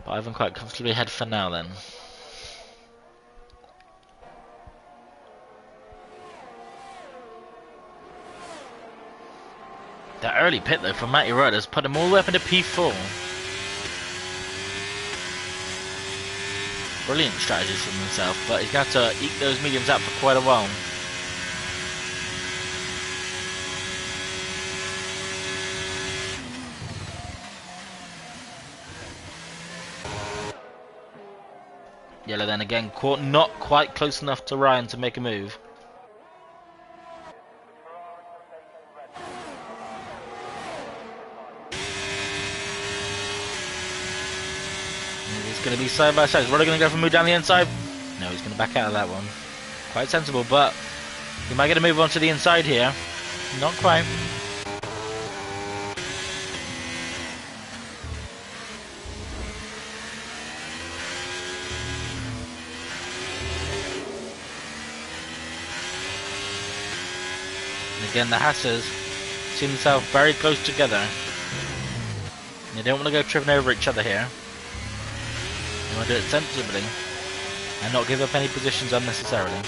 But Ivan quite comfortably ahead for now then. That early pit though from Matty Rudd has put him all the way up into P4. Brilliant strategies from himself, but he's got to eke those mediums out for quite a while. Yellow then again caught not quite close enough to Ryan to make a move. It's going to be side by side. Is Roddy going to go for a move down the inside? No, he's going to back out of that one. Quite sensible, but he might get a move onto the inside here. Not quite. And again, the Hassers see themselves very close together. They don't want to go tripping over each other here. They want to do it sensibly and not give up any positions unnecessarily.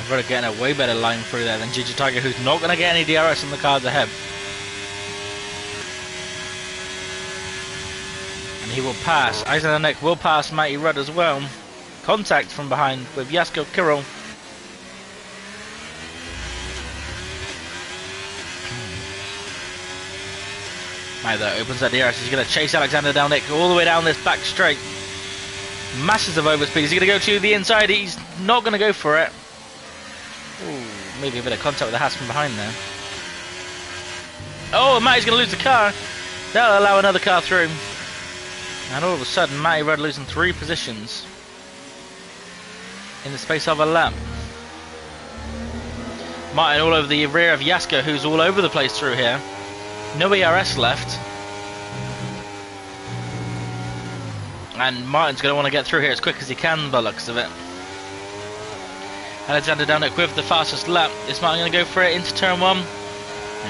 Really getting a way better line through there than Ginger Tiger, who's not going to get any DRS on the cards ahead. And he will pass. Eisenhower will pass Matty Rudd as well. Contact from behind with Jasko Kirill. Matty though opens that DRS. He's going to chase Alexander Delnick all the way down this back straight. Masses of overspeed. Is he going to go to the inside? He's not going to go for it. Ooh, maybe a bit of contact with the Haas from behind there. Oh, Matty's going to lose the car. That'll allow another car through. And all of a sudden, Matty Rudd losing 3 positions in the space of a lap. Martin all over the rear of Jasko, who's all over the place through here. No ERS left. And Martin's going to want to get through here as quick as he can by the looks of it. Alexander Delnick with the fastest lap. Is Martin going to go for it into turn 1? No,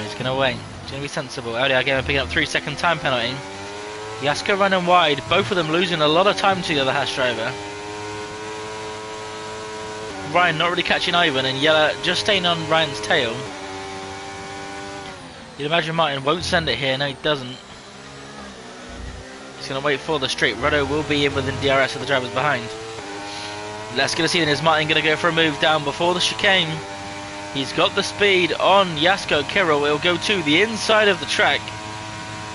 he's going to wait. He's going to be sensible. Earlier again, picking up 3-second time penalty. Jasko running wide. Both of them losing a lot of time to the other Haas driver. Ryan not really catching Ivan, and Yella just staying on Ryan's tail. You'd imagine Martin won't send it here. No, he doesn't. He's going to wait for the straight. Ruddo will be in within DRS of the drivers behind. Let's get a see then. Is Martin going to go for a move down before the chicane? He's got the speed on Jasko Kirill. It will go to the inside of the track,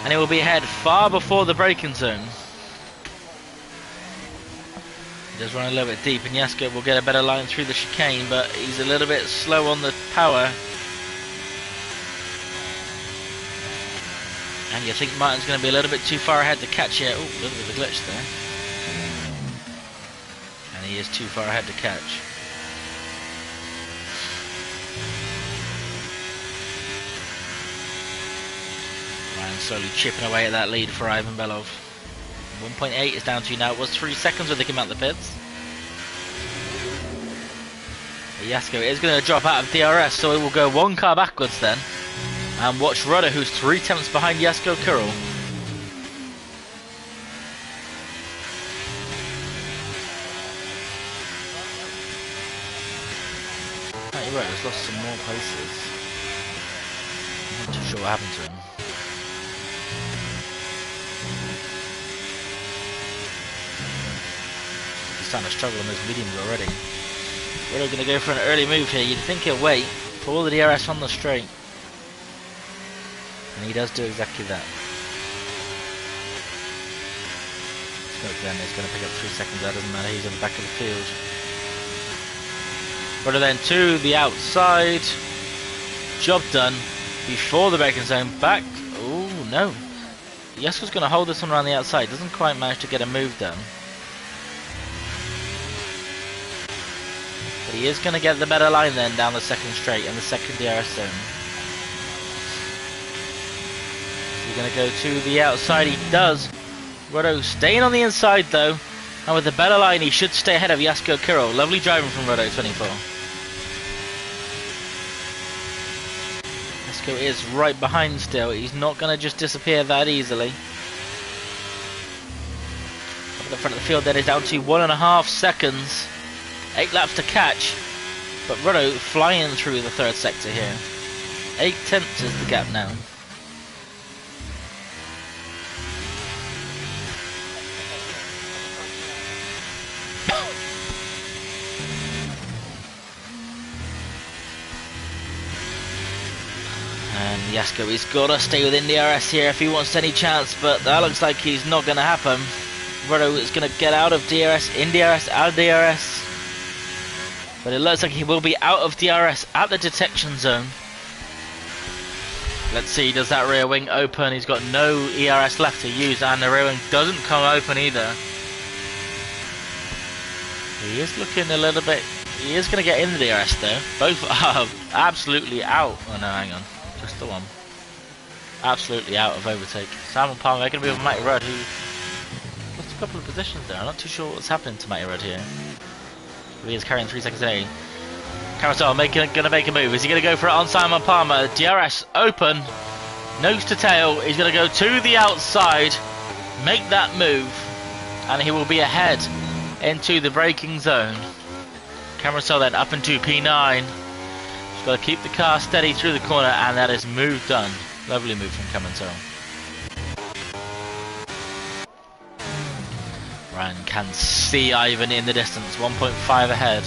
and it will be ahead far before the braking zone. He does run a little bit deep, and Jasko will get a better line through the chicane, but he's a little bit slow on the power. And you think Martin's going to be a little bit too far ahead to catch here. Oh, a little bit of a glitch there. And he is too far ahead to catch. Ryan slowly chipping away at that lead for Ivan Belov. 1.8 is down to now. It was 3 seconds when they came out the pits. But Jasko is going to drop out of DRS, so it will go 1 car backwards then. And watch Rudder, who's 3 tenths behind Jasko Kirill. Matty Rudd has lost some more places. I'm not too sure what happened to him. He's starting to struggle on those mediums already. Rudder going to go for an early move here. You'd think he'll wait for all the DRS on the straight. And he does do exactly that. Then is going to pick up 3 seconds. That doesn't matter. He's in the back of the field. But then to the outside. Job done. Before the braking zone. Back. Oh no. Yasko's going to hold this one around the outside. Doesn't quite manage to get a move done. But he is going to get the better line then down the second straight and the second DRS zone. He's going to go to the outside. He does. Rodo staying on the inside though. And with the better line he should stay ahead of Yasko Kiro. Lovely driving from Rodo 24. Yasko is right behind still. He's not going to just disappear that easily. Up at the front of the field then is down to 1.5 seconds. 8 laps to catch, but Rodo flying through the third sector here. 8 tenths is the gap now. And Yasko, he's got to stay within the DRS here if he wants any chance, but that looks like he's not going to happen. Rodo is going to get out of DRS, in DRS, out of DRS. But it looks like he will be out of DRS at the detection zone. Let's see, does that rear wing open? He's got no ERS left to use, and the rear wing doesn't come open either. He is looking a little bit... He is going to get in the DRS though. Both are absolutely out. Oh no, hang on. Just the one. Absolutely out of overtake. Simon Palmer going to be with Matty Rudd, who lost a couple of positions there. I'm not too sure what's happening to Matty Rudd here. He is carrying 3 seconds in A. Carousel going to make a move. Is he going to go for it on Simon Palmer? DRS open. Nose to tail. He's going to go to the outside. Make that move. And he will be ahead into the braking zone. Carousel then up into P9. Just got to keep the car steady through the corner. And that is move done. Lovely move from Carousel. Ryan can see Ivan in the distance, 1.5 ahead.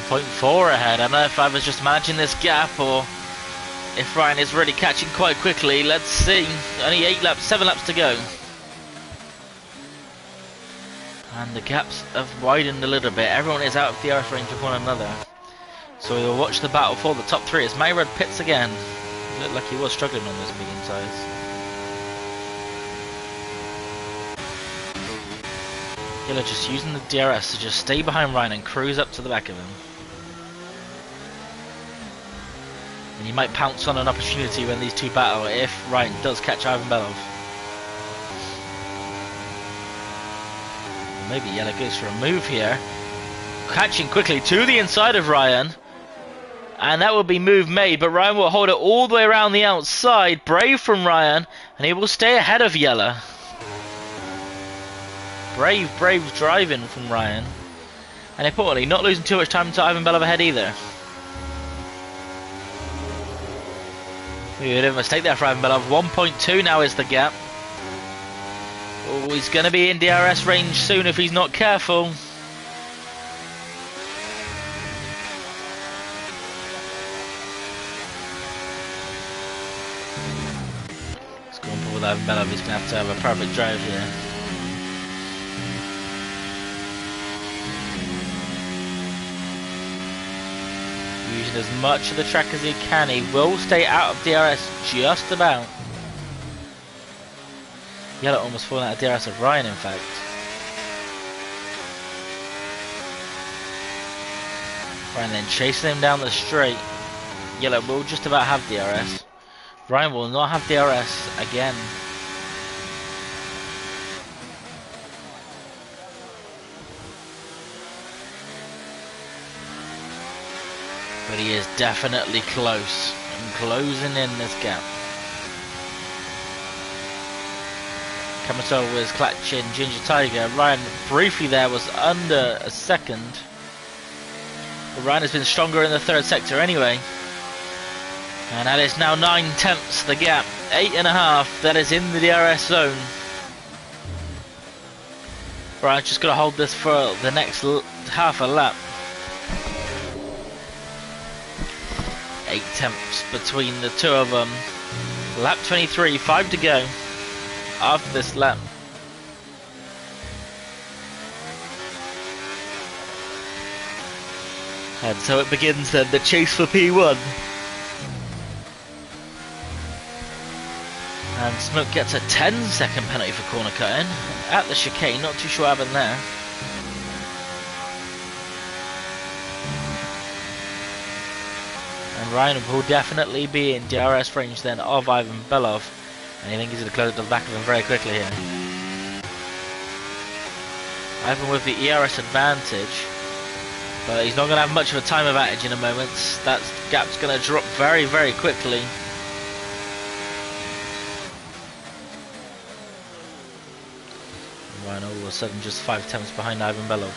1.4 ahead. I don't know if I was just managing this gap or if Ryan is really catching quite quickly. Let's see. Only 7 laps to go. And the gaps have widened a little bit. Everyone is out of DRS range of one another. So we will watch the battle for the top 3 as Mayrod pits again. It looked like he was struggling on this medium size. Giller just using the DRS to just stay behind Ryan and cruise up to the back of him. And he might pounce on an opportunity when these two battle if Ryan does catch Ivan Belov. Maybe Yellow goes for a move here. Catching quickly to the inside of Ryan. And that will be move made, but Ryan will hold it all the way around the outside. Brave from Ryan, and he will stay ahead of Yellow. Brave driving from Ryan. And importantly, not losing too much time to Ivan Belov ahead either. We did a mistake there for Ivan Belov. 1.2 now is the gap. Oh, he's going to be in DRS range soon if he's not careful. Let's go and pull with Ivan Belov. He's going to have a perfect drive here. Using as much of the track as he can. He will stay out of DRS just about. Yellow almost falling out of DRS of Ryan, in fact. Ryan then chasing him down the straight. Yellow will just about have DRS. Ryan will not have DRS again. But he is definitely close and closing in this gap. Kamato was clutching Ginger Tiger. Ryan briefly there was under a second. But Ryan has been stronger in the third sector anyway. And that is now 9/10 the gap. 8.5 that is in the DRS zone. Ryan's just got to hold this for the next half a lap. 8 tenths between the two of them. Lap 23, 5 to go. after this lap. And so it begins then, the chase for P1. And Smoke gets a 10-second penalty for corner cutting at the chicane, not too sure what happened there. And Ryan will definitely be in DRS range then of Ivan Belov. And I think he's going to close it to the back of him very quickly here. Ivan with the ERS advantage. But he's not going to have much of a time advantage in a moment. That gap's going to drop very, very quickly. Ryan all of a sudden just 5 tenths behind Ivan Belov.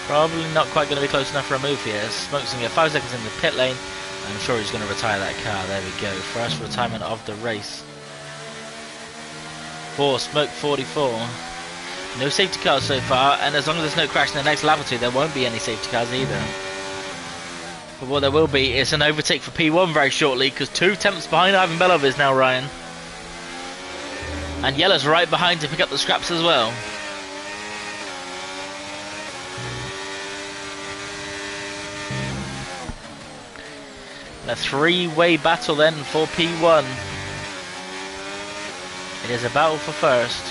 Probably not quite going to be close enough for a move here. Smoke's going to get 5 seconds in the pit lane. I'm sure he's going to retire that car. There we go. First retirement of the race. For Smoke 44. No safety cars so far, and as long as there's no crash in the next lap or two, there won't be any safety cars either. But what there will be is an overtake for P1 very shortly, because 2 tenths behind Ivan Belov is now Ryan. And Yellow's right behind to pick up the scraps as well. And a 3-way battle then for P1. It is a battle for first.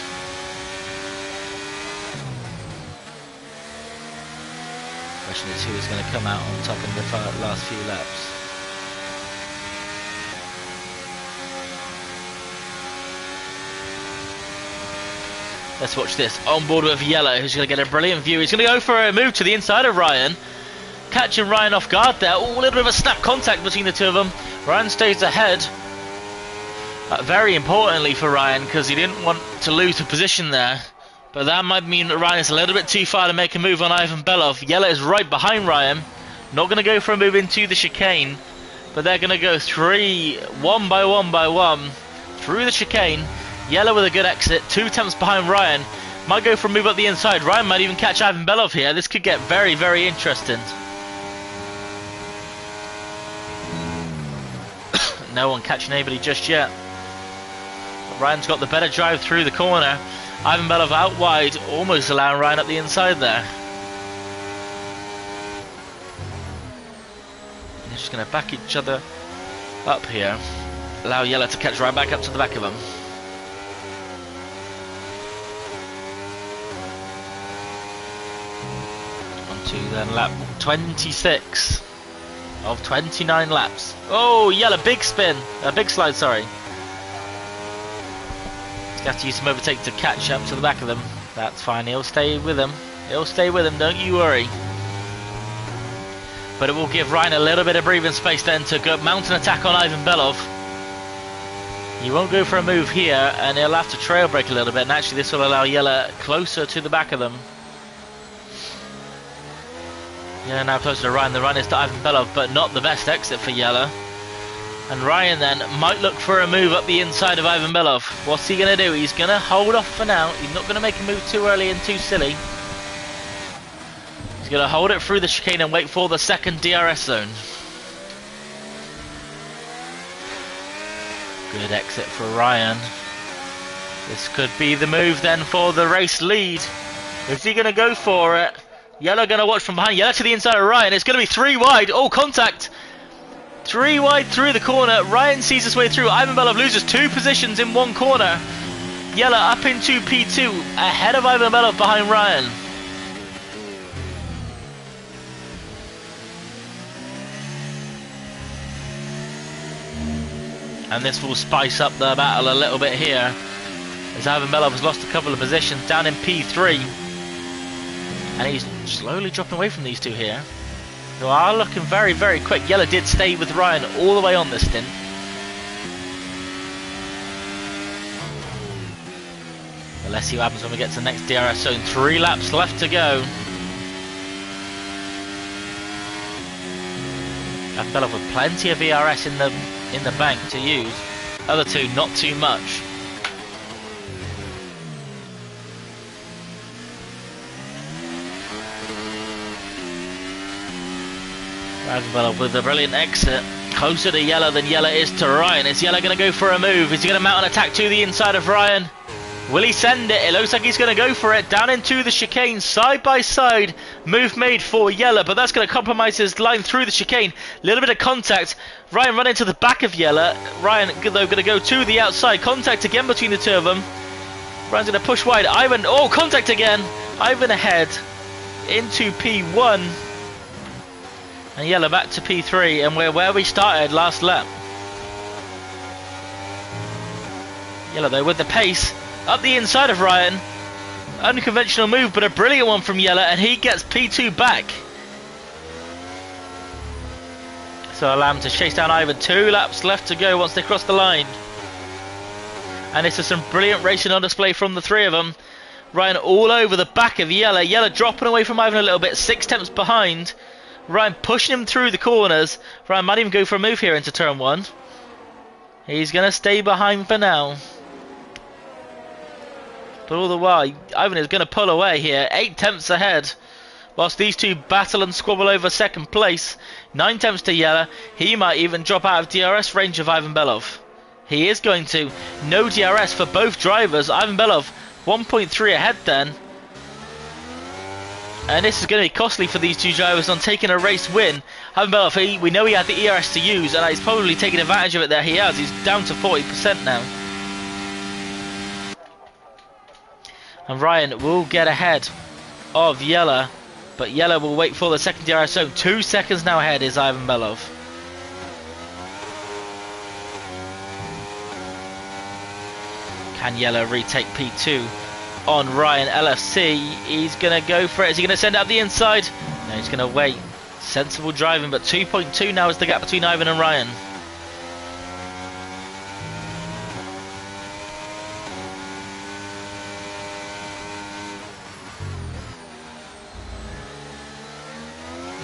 Question is who is going to come out on top in the last few laps. Let's watch this. On board with Yellow, who's going to get a brilliant view. He's going to go for a move to the inside of Ryan. Catching Ryan off guard there. Oh, a little bit of a snap contact between the two of them. Ryan stays ahead. Very importantly for Ryan, because he didn't want to lose a position there. But that might mean that Ryan is a little bit too far to make a move on Ivan Belov. Yellow is right behind Ryan. Not going to go for a move into the chicane. But they're going to go one by one, through the chicane. Yellow with a good exit. 2 tenths behind Ryan. Might go for a move up the inside. Ryan might even catch Ivan Belov here. This could get very, very interesting. No one catching anybody just yet. Ryan's got the better drive through the corner. Ivan Belov out wide, almost allowing Ryan up the inside there. They're just going to back each other up here. Allow Yellow to catch Ryan back up to the back of him. On to then lap 26 of 29 laps. Oh, Yellow, big spin. Big slide, sorry. You have to use some overtake to catch up to the back of them. That's fine, he'll stay with them. He'll stay with them, don't you worry. But it will give Ryan a little bit of breathing space then to go mount an attack on Ivan Belov. He won't go for a move here, and he'll have to trail brake a little bit, and actually this will allow Yellow closer to the back of them. Yellow now closer to Ryan. The run is to Ivan Belov, but not the best exit for Yellow. And Ryan then might look for a move up the inside of Ivan Belov. What's he going to do? He's going to hold off for now. He's not going to make a move too early and too silly. He's going to hold it through the chicane and wait for the second DRS zone. Good exit for Ryan. This could be the move then for the race lead. Is he going to go for it? Yellow going to watch from behind. Yellow to the inside of Ryan. It's going to be 3 wide. Oh, contact. 3 wide through the corner. Ryan sees his way through. Ivan Belov loses 2 positions in 1 corner. Yellow up into P2, ahead of Ivan Belov behind Ryan. And this will spice up the battle a little bit here, as Ivan Belov has lost a couple of positions down in P3. And he's slowly dropping away from these two here, who are looking very, very quick. Yellow did stay with Ryan all the way on this stint. But let's see what happens when we get to the next DRS zone. 3 laps left to go. Ivan Belov with plenty of ERS in the bank to use. Other two, not too much. Ivan Belov with a brilliant exit. Closer to yellow than yellow is to Ryan. Is yellow going to go for a move? Is he going to mount an attack to the inside of Ryan? Will he send it? It looks like he's going to go for it. Down into the chicane, side by side. Move made for yellow, but that's going to compromise his line through the chicane. Little bit of contact. Ryan running to the back of yellow. Ryan, though, going to go to the outside. Contact again between the two of them. Ryan's going to push wide. Ivan, oh, contact again. Ivan ahead into P1. And yellow back to P3. And we're where we started last lap. Yellow, though, with the pace. Up the inside of Ryan. Unconventional move, but a brilliant one from yellow, and he gets P2 back. So allow him to chase down Ivan. 2 laps left to go once they cross the line. And this is some brilliant racing on display from the three of them. Ryan all over the back of yellow. Yellow dropping away from Ivan a little bit. 6 tenths behind. Ryan pushing him through the corners. Ryan might even go for a move here into turn 1. He's going to stay behind for now. But all the while, Ivan is going to pull away here. 8 tenths ahead. Whilst these two battle and squabble over second place. 9 tenths to yellow. He might even drop out of DRS range of Ivan Belov. He is going to. No DRS for both drivers. Ivan Belov 1.3 ahead then. And this is going to be costly for these two drivers on taking a race win. Ivan Belov, we know he had the ERS to use, and he's probably taking advantage of it there. He has. He's down to 40% now. And Ryan will get ahead of yellow, but yellow will wait for the second DRS zone. 2 seconds now ahead is Ivan Belov. Can yellow retake P2 on Ryan LFC? He's going to go for it. Is he going to send out the inside? No, he's going to wait. Sensible driving, but 2.2 now is the gap between Ivan and Ryan.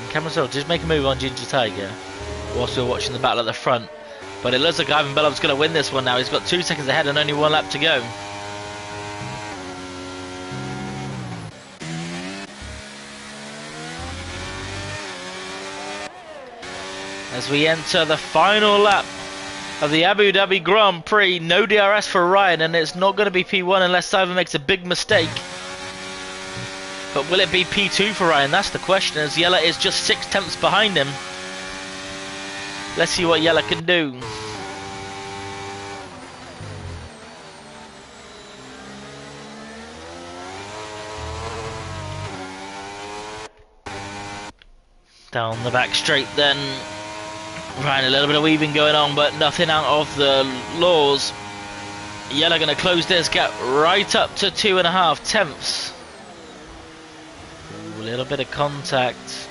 Cameron Soul, just make a move on Ginger Tiger whilst we're watching the battle at the front. But it looks like Ivan Belov's going to win this one now. He's got 2 seconds ahead and only 1 lap to go. As we enter the final lap of the Abu Dhabi Grand Prix, no DRS for Ryan, and it's not going to be P1 unless Ivan makes a big mistake. But will it be P2 for Ryan? That's the question, as yellow is just 6 tenths behind him. Let's see what yellow can do. Down the back straight then. Ryan, a little bit of weaving going on, but nothing out of the laws. Yellow going to close this gap right up to 2.5 tenths. A little bit of contact.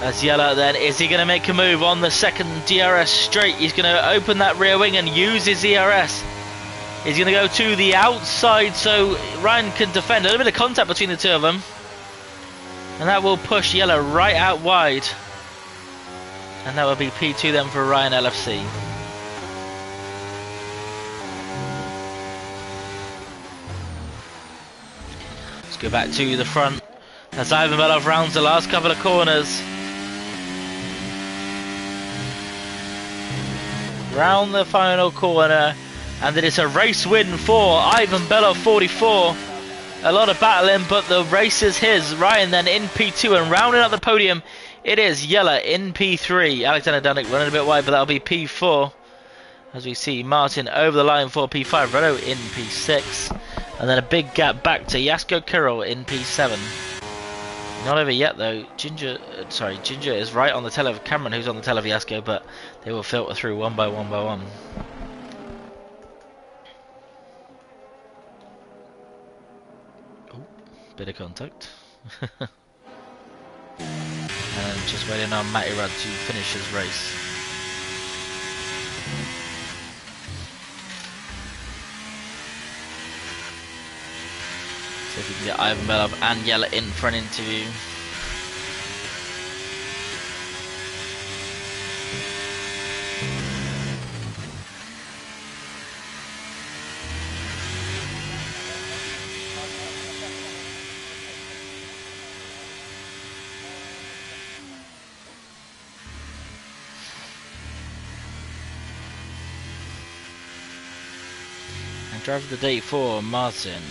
As yellow then, is he going to make a move on the second DRS straight? He's going to open that rear wing and use his ERS. He's going to go to the outside so Ryan can defend. A little bit of contact between the two of them. And that will push yellow right out wide. And that will be P2 then for Ryan LFC. Go back to the front as Ivan Belov rounds the last couple of corners. Round the final corner, and it is a race win for Ivan Belov 44. A lot of battling, but the race is his. Ryan then in P2, and rounding out the podium, it is yellow in P3. Alexander Danik running a bit wide, but that'll be P4. As we see Martin over the line for P5, Renault in P6. And then a big gap back to Jasko Kirill in P7. Not over yet though. Ginger is right on the tail of Cameron, who's on the tail of Jasko, but they will filter through one by one by one. Oh, bit of contact. And just waiting on Matty Rudd to finish his race. If we can get Ivan Belov and Yella in for an interview. Driver of the day for Martin.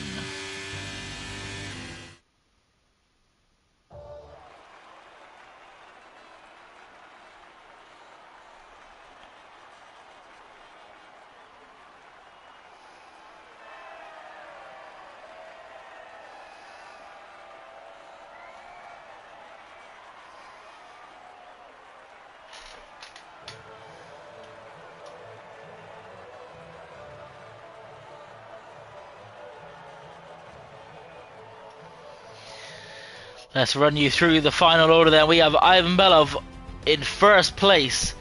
Let's run you through the final order then. We have Ivan Belov in first place,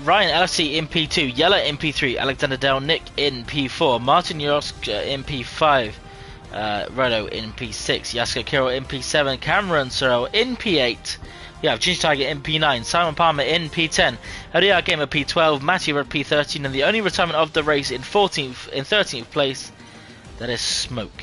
Ryan LFC in P2, Yella in P3, Alexander Del Nick in P4, Martin Yosk in P5, Rodo in P6, Yaska Kiro in P7, Cameron Sorrell in P8, we have Ginger Tiger in P9, Simon Palmer in P10, Ariar Gamer P12, Matthew at P13, and the only retirement of the race in 13th place, that is Smoke.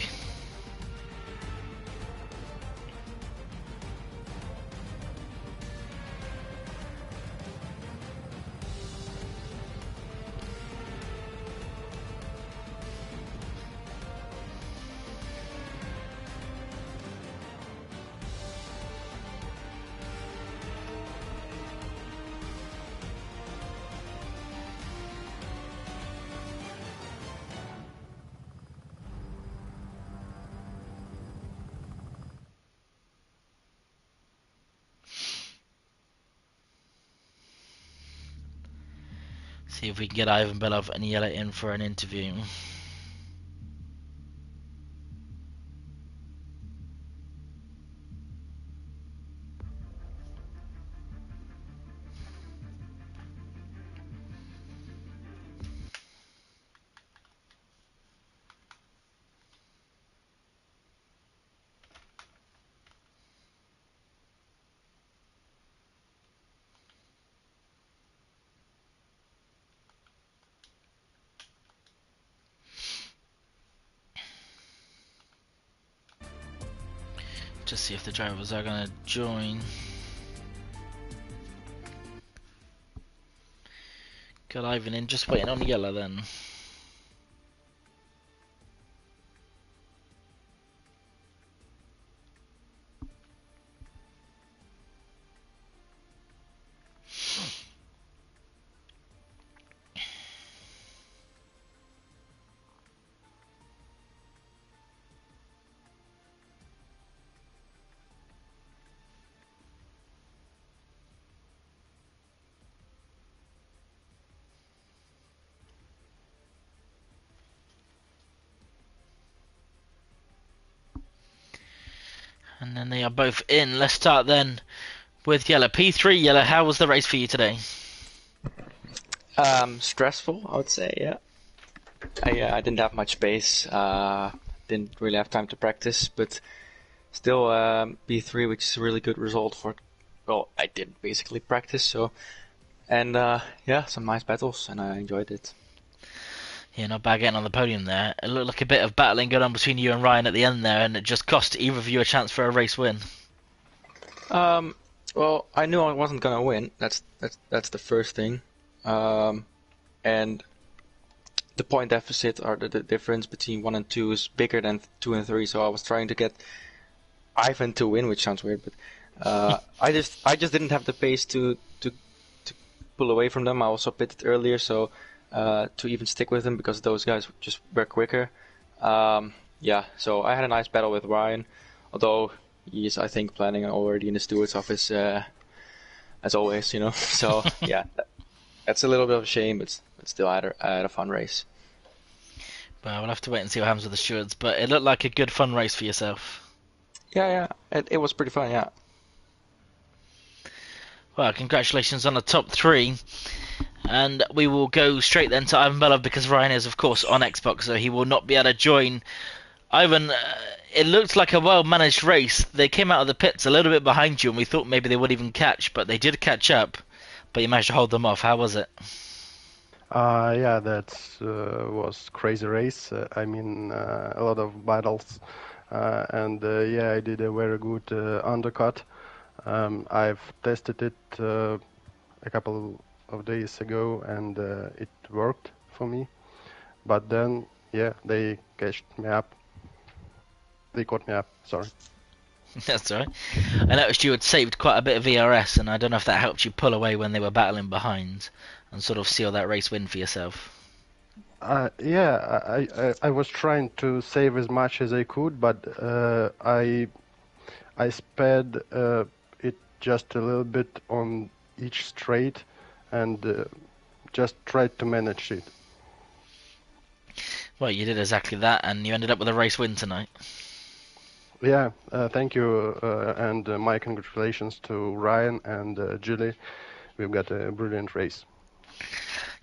See if we can get Ivan Belov and Yella in for an interview. Just see if the drivers are going to join. Got Ivan in, just waiting on Yella then. And then they are both in. Let's start then with Yella. P3, Yella, how was the race for you today? Stressful, I would say, yeah. I didn't have much space, didn't really have time to practice, but still P3, which is a really good result for, well, I did basically practice, so, and yeah, some nice battles, and I enjoyed it. Yeah, not bad getting on the podium there. It looked like a bit of battling going on between you and Ryan at the end there, and it just cost either of you a chance for a race win. Well, I knew I wasn't gonna win. That's the first thing, and the point deficit, or the difference between 1 and 2, is bigger than 2 and 3. So I was trying to get Ivan to win, which sounds weird, but I just didn't have the pace to pull away from them. I also pitted earlier, so. To even stick with them, because those guys just were quicker. Yeah, so I had a nice battle with Ryan, although he is, I think, planning already in the steward's office, as always, you know. So yeah, that's a little bit of a shame, but still I had a fun race. Well, we'll have to wait and see what happens with the stewards, but it looked like a good fun race for yourself. Yeah, it was pretty fun, yeah. Well, congratulations on the top 3. And we will go straight then to Ivan Belov, because Ryan is, of course, on Xbox, so he will not be able to join. Ivan, it looked like a well-managed race. They came out of the pits a little bit behind you, and we thought maybe they would even catch, but they did catch up. But you managed to hold them off. How was it? Yeah, that was crazy race. I mean, a lot of battles, and yeah, I did a very good undercut. I've tested it a couple of days ago, and it worked for me. But then yeah, they catched me up. They caught me up. Sorry. That's all right. I noticed you had saved quite a bit of ERS, and I don't know if that helped you pull away when they were battling behind and sort of seal that race win for yourself. Yeah, I was trying to save as much as I could, but I sped it just a little bit on each straight, and just tried to manage it. Well, you did exactly that, and you ended up with a race win tonight. Yeah, thank you, and my congratulations to Ryan and Julie. We've got a brilliant race.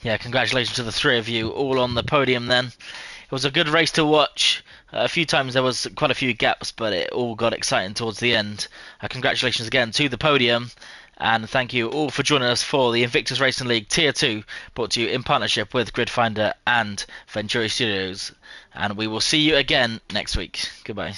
Yeah, congratulations to the three of you, all on the podium then. It was a good race to watch. A few times there was quite a few gaps, but it all got exciting towards the end. Congratulations again to the podium, and thank you all for joining us for the Invictus Racing League Tier 2, brought to you in partnership with Gridfinder and Venturi Studios. And we will see you again next week. Goodbye.